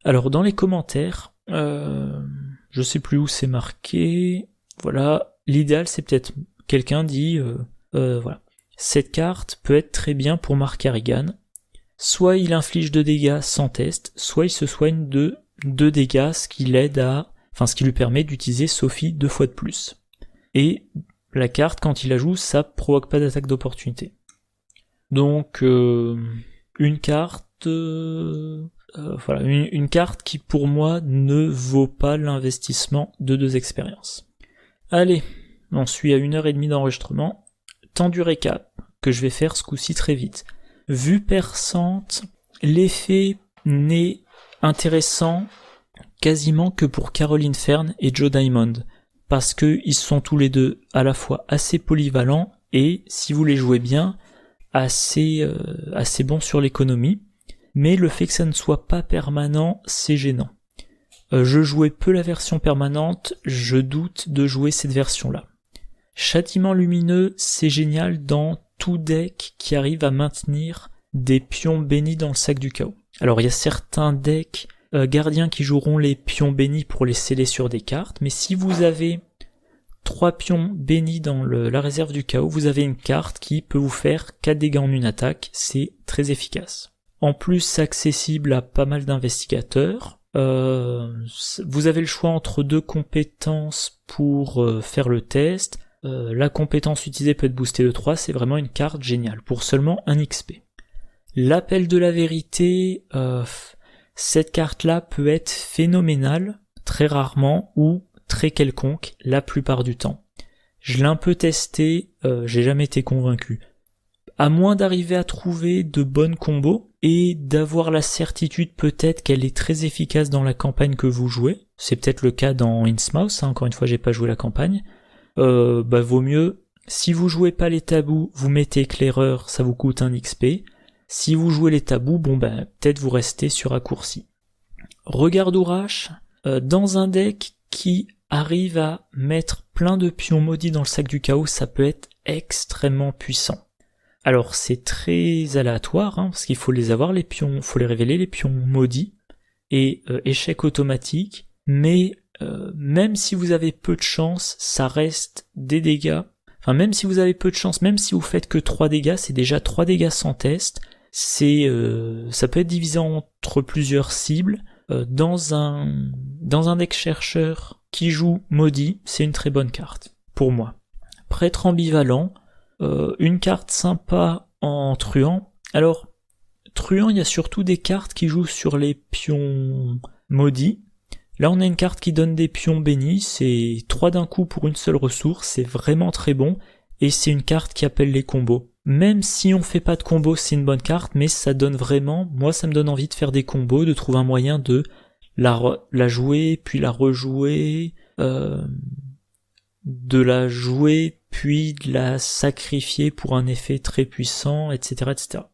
Alors dans les commentaires, je sais plus où c'est marqué, voilà, l'idéal c'est peut-être quelqu'un dit, voilà, cette carte peut être très bien pour Mark Harrigan, soit il inflige 2 dégâts sans test, soit il se soigne de 2 dégâts, ce qui l'aide à enfin ce qui lui permet d'utiliser Sophie 2 fois de plus. Et la carte, quand il la joue, ça provoque pas d'attaque d'opportunité. Donc une carte, voilà, une carte qui pour moi ne vaut pas l'investissement de 2 expériences. Allez, on suit à 1h30 d'enregistrement. Temps du récap, que je vais faire ce coup-ci très vite. Vue perçante, l'effet n'est intéressant quasiment que pour Caroline Fern et Joe Diamond, parce que ils sont tous les deux à la fois assez polyvalents et, si vous les jouez bien, assez bons sur l'économie, mais le fait que ça ne soit pas permanent, c'est gênant. Je jouais peu la version permanente, je doute de jouer cette version-là. Châtiment lumineux, c'est génial dans tout deck qui arrive à maintenir des pions bénis dans le sac du chaos. Alors il y a certains decks gardiens qui joueront les pions bénis pour les sceller sur des cartes, mais si vous avez 3 pions bénis dans la réserve du chaos, vous avez une carte qui peut vous faire 4 dégâts en une attaque, c'est très efficace. En plus, c'est accessible à pas mal d'investigateurs. Vous avez le choix entre 2 compétences pour faire le test. La compétence utilisée peut être boostée de 3, c'est vraiment une carte géniale, pour seulement 1 XP. L'appel de la vérité, cette carte-là peut être phénoménale, très rarement, ou très quelconque, la plupart du temps. Je l'ai un peu testé, j'ai jamais été convaincu. À moins d'arriver à trouver de bonnes combos, et d'avoir la certitude peut-être qu'elle est très efficace dans la campagne que vous jouez, c'est peut-être le cas dans Innsmouth, encore une fois j'ai pas joué la campagne, vaut mieux, si vous jouez pas les tabous, vous mettez éclaireur, ça vous coûte 1 XP, si vous jouez les tabous, peut-être vous restez sur raccourci. Regard d'Ourache, dans un deck qui arrive à mettre plein de pions maudits dans le sac du chaos, ça peut être extrêmement puissant. Alors c'est très aléatoire, parce qu'il faut les avoir les pions, faut les révéler les pions maudits, et échec automatique, mais même si vous avez peu de chance, ça reste des dégâts. Enfin même si vous avez peu de chance, même si vous faites que 3 dégâts, c'est déjà 3 dégâts sans test, ça peut être divisé entre plusieurs cibles. Dans un deck chercheur qui joue maudit, c'est une très bonne carte, pour moi. Prêtre ambivalent, une carte sympa en truand. Alors, truand, il y a surtout des cartes qui jouent sur les pions maudits. Là, on a une carte qui donne des pions bénis, c'est 3 d'un coup pour une seule ressource, c'est vraiment très bon, et c'est une carte qui appelle les combos. Même si on fait pas de combos, c'est une bonne carte, mais ça donne vraiment, moi ça me donne envie de faire des combos, de trouver un moyen de la jouer, puis la rejouer, de la jouer, puis de la sacrifier pour un effet très puissant, etc., etc.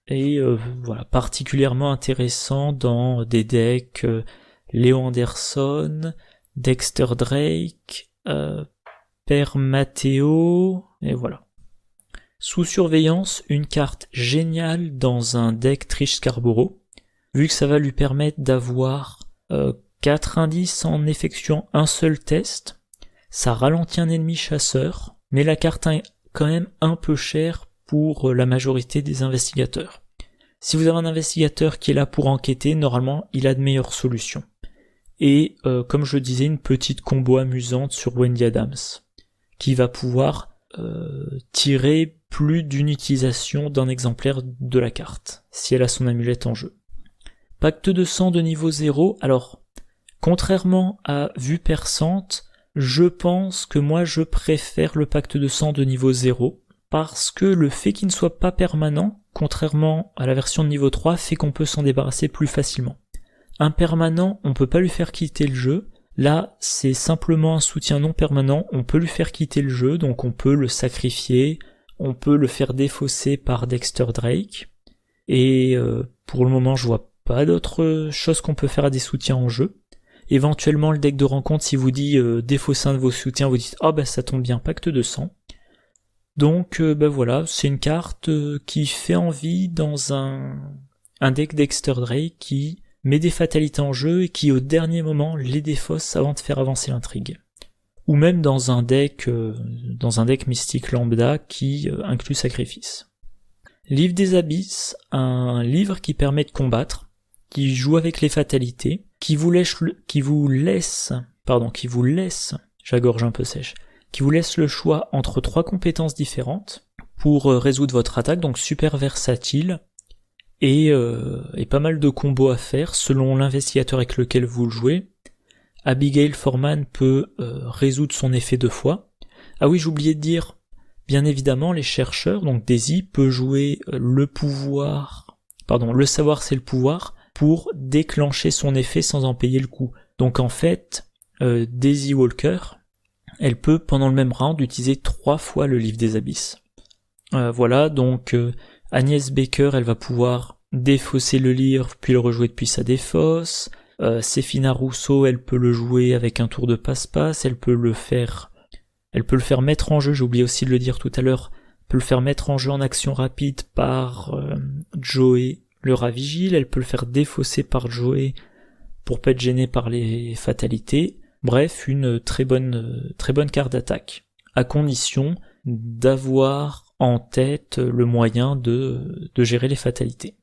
Et voilà, particulièrement intéressant dans des decks Léo Anderson, Dexter Drake, Père Matteo, et voilà. Sous surveillance, une carte géniale dans un deck Trish Scarborough, vu que ça va lui permettre d'avoir 4 indices en effectuant un seul test. Ça ralentit un ennemi chasseur, mais la carte est quand même un peu chère pour la majorité des investigateurs. Si vous avez un investigateur qui est là pour enquêter, normalement il a de meilleures solutions. Et comme je le disais, une petite combo amusante sur Wendy Adams, qui va pouvoir tirer plus d'une utilisation d'un exemplaire de la carte, si elle a son amulette en jeu. Pacte de sang de niveau 0, alors, contrairement à Vue perçante, je pense que moi je préfère le pacte de sang de niveau 0, parce que le fait qu'il ne soit pas permanent, contrairement à la version de niveau 3, fait qu'on peut s'en débarrasser plus facilement. Un permanent, on peut pas lui faire quitter le jeu. Là, c'est simplement un soutien non permanent, on peut lui faire quitter le jeu, donc on peut le sacrifier, on peut le faire défausser par Dexter Drake, et pour le moment je vois pas d'autre chose qu'on peut faire à des soutiens en jeu. Éventuellement le deck de rencontre, si vous dit défausser un de vos soutiens, vous dites ça tombe bien, pacte de sang. Donc voilà, c'est une carte qui fait envie dans un deck Dexter Drake qui met des fatalités en jeu et qui au dernier moment les défausse avant de faire avancer l'intrigue. Ou même dans un deck mystique lambda qui inclut sacrifice. Livre des abysses, un livre qui permet de combattre, qui joue avec les fatalités. qui vous laisse, j'agorge un peu sèche, qui vous laisse le choix entre 3 compétences différentes pour résoudre votre attaque, donc super versatile, et pas mal de combos à faire selon l'investigateur avec lequel vous le jouez. Abigail Foreman peut résoudre son effet 2 fois. Ah oui, j'oubliais de dire, bien évidemment, les chercheurs, donc Daisy peut jouer le savoir c'est le pouvoir, pour déclencher son effet sans en payer le coup. Donc en fait, Daisy Walker, elle peut pendant le même round utiliser 3 fois le livre des abysses. Voilà, donc Agnès Baker, elle va pouvoir défausser le livre puis le rejouer depuis sa défausse. Séphina Rousseau, elle peut le jouer avec un tour de passe-passe, elle peut le faire mettre en jeu, j'ai oublié aussi de le dire tout à l'heure, peut le faire mettre en jeu en action rapide par Joey le rat vigile, elle peut le faire défausser par Joey pour pas être gêné par les fatalités. Bref, une très bonne carte d'attaque, à condition d'avoir en tête le moyen de gérer les fatalités.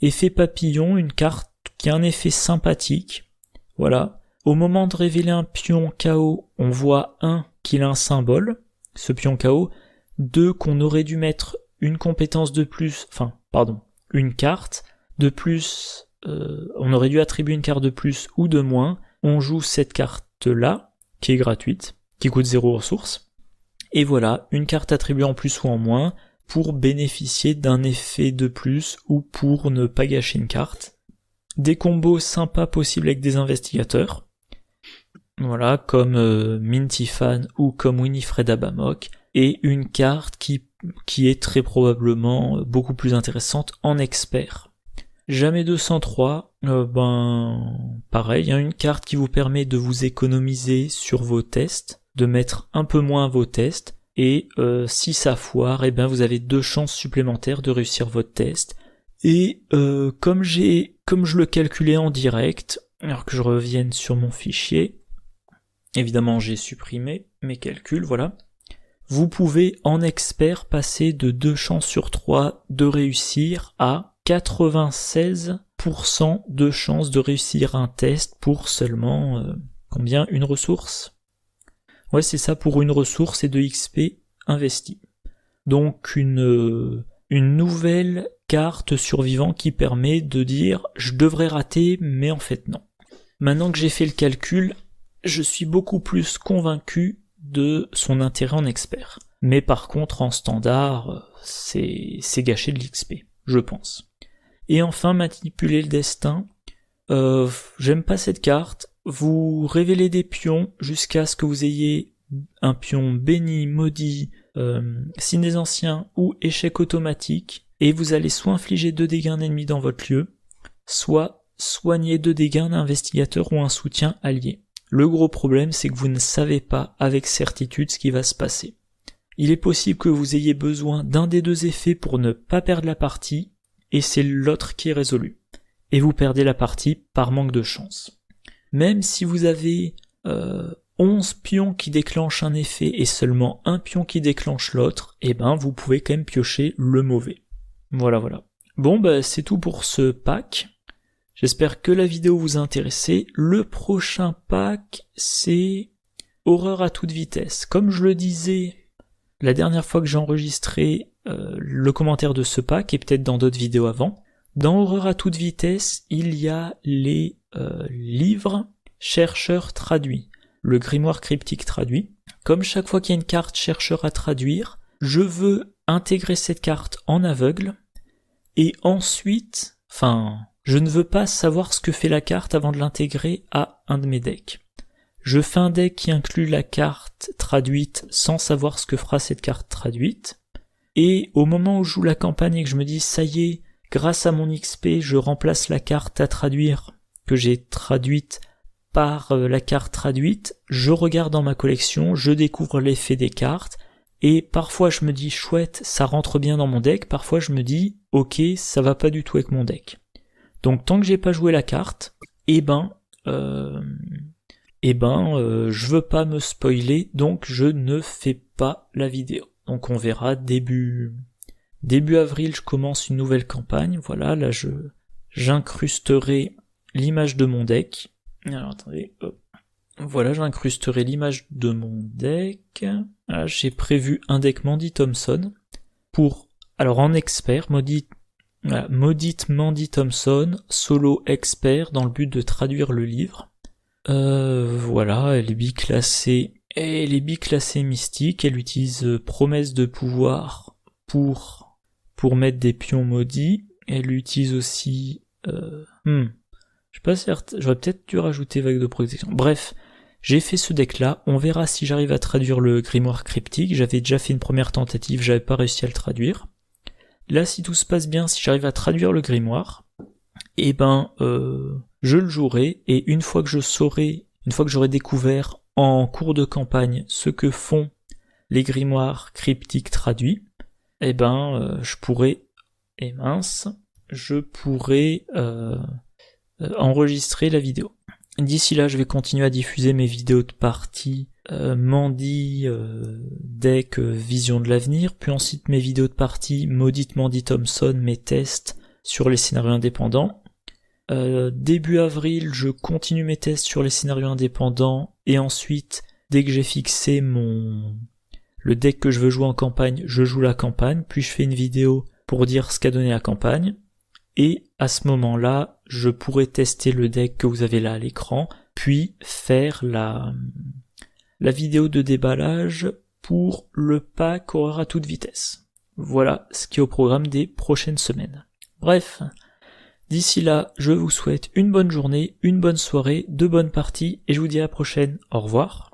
Effet papillon, une carte qui a un effet sympathique. Voilà. Au moment de révéler un pion KO, on voit 1 qu'il a un symbole, ce pion KO, 2 qu'on aurait dû mettre une compétence de plus, une carte de plus, on aurait dû attribuer une carte de plus ou de moins, on joue cette carte-là, qui est gratuite, qui coûte 0 ressources, et voilà, une carte attribuée en plus ou en moins, pour bénéficier d'un effet de plus ou pour ne pas gâcher une carte. Des combos sympas possibles avec des investigateurs, voilà, comme Minty Fan ou comme Winifred Abamok, et une carte qui est très probablement beaucoup plus intéressante en expert. Jamais 203, pareil, une carte qui vous permet de vous économiser sur vos tests, de mettre un peu moins vos tests, et si ça foire, vous avez 2 chances supplémentaires de réussir votre test. Et comme je le calculais en direct, alors que je revienne sur mon fichier, évidemment j'ai supprimé mes calculs, voilà. Vous pouvez en expert passer de 2 chances sur 3 de réussir à 96% de chances de réussir un test pour seulement, une ressource ? Ouais, c'est ça, pour une ressource et de XP investi. Donc une nouvelle carte survivant qui permet de dire « je devrais rater, mais en fait non ». Maintenant que j'ai fait le calcul, je suis beaucoup plus convaincu de son intérêt en expert. Mais par contre, en standard, c'est gâcher de l'XP, je pense. Et enfin, manipuler le destin. J'aime pas cette carte. Vous révélez des pions jusqu'à ce que vous ayez un pion béni, maudit, signe des anciens ou échec automatique, et vous allez soit infliger 2 dégâts à un ennemi dans votre lieu, soit soigner 2 dégâts à un investigateur ou un soutien allié. Le gros problème, c'est que vous ne savez pas avec certitude ce qui va se passer. Il est possible que vous ayez besoin d'un des 2 effets pour ne pas perdre la partie, et c'est l'autre qui est résolu. Et vous perdez la partie par manque de chance. Même si vous avez 11 pions qui déclenchent un effet et seulement un pion qui déclenche l'autre, vous pouvez quand même piocher le mauvais. Voilà. Bon, c'est tout pour ce pack. J'espère que la vidéo vous a intéressé. Le prochain pack, c'est Horreur à toute vitesse. Comme je le disais la dernière fois que j'ai enregistré le commentaire de ce pack, et peut-être dans d'autres vidéos avant, dans Horreur à toute vitesse, il y a les livres chercheurs traduits, le grimoire cryptique traduit. Comme chaque fois qu'il y a une carte chercheur à traduire, je veux intégrer cette carte en aveugle, et ensuite, je ne veux pas savoir ce que fait la carte avant de l'intégrer à un de mes decks. Je fais un deck qui inclut la carte traduite sans savoir ce que fera cette carte traduite, et au moment où je joue la campagne et que je me dis ça y est, grâce à mon XP, je remplace la carte à traduire que j'ai traduite par la carte traduite, je regarde dans ma collection, je découvre l'effet des cartes, et parfois je me dis chouette, ça rentre bien dans mon deck, parfois je me dis ok, ça va pas du tout avec mon deck. Donc tant que j'ai pas joué la carte, je veux pas me spoiler, donc je ne fais pas la vidéo. Donc on verra début avril, je commence une nouvelle campagne. Voilà, là j'incrusterai l'image de mon deck. Alors attendez, hop. Voilà, j'incrusterai l'image de mon deck. Voilà, j'ai prévu un deck Mandy Thompson pour, alors en expert, maudite Mandy Thompson, solo expert dans le but de traduire le livre. Voilà, elle est biclassée mystique, elle utilise promesse de pouvoir pour mettre des pions maudits. Elle utilise aussi, je suis pas certain, j'aurais peut-être dû rajouter vague de protection. Bref, j'ai fait ce deck-là, on verra si j'arrive à traduire le grimoire cryptique. J'avais déjà fait une première tentative, j'avais pas réussi à le traduire. Là, si tout se passe bien, si j'arrive à traduire le grimoire, je le jouerai, et une fois que j'aurai découvert en cours de campagne ce que font les grimoires cryptiques traduits, je pourrai enregistrer la vidéo. D'ici là, je vais continuer à diffuser mes vidéos de partie Mandy deck Vision de l'avenir, puis ensuite mes vidéos de partie Maudite Mandy Thompson, mes tests sur les scénarios indépendants. Début avril, je continue mes tests sur les scénarios indépendants, et ensuite, dès que j'ai fixé le deck que je veux jouer en campagne, je joue la campagne, puis je fais une vidéo pour dire ce qu'a donné la campagne, et à ce moment-là, je pourrai tester le deck que vous avez là à l'écran, puis faire la vidéo de déballage pour le pack horreur à toute vitesse. Voilà ce qui est au programme des prochaines semaines. Bref, d'ici là, je vous souhaite une bonne journée, une bonne soirée, de bonnes parties, et je vous dis à la prochaine. Au revoir.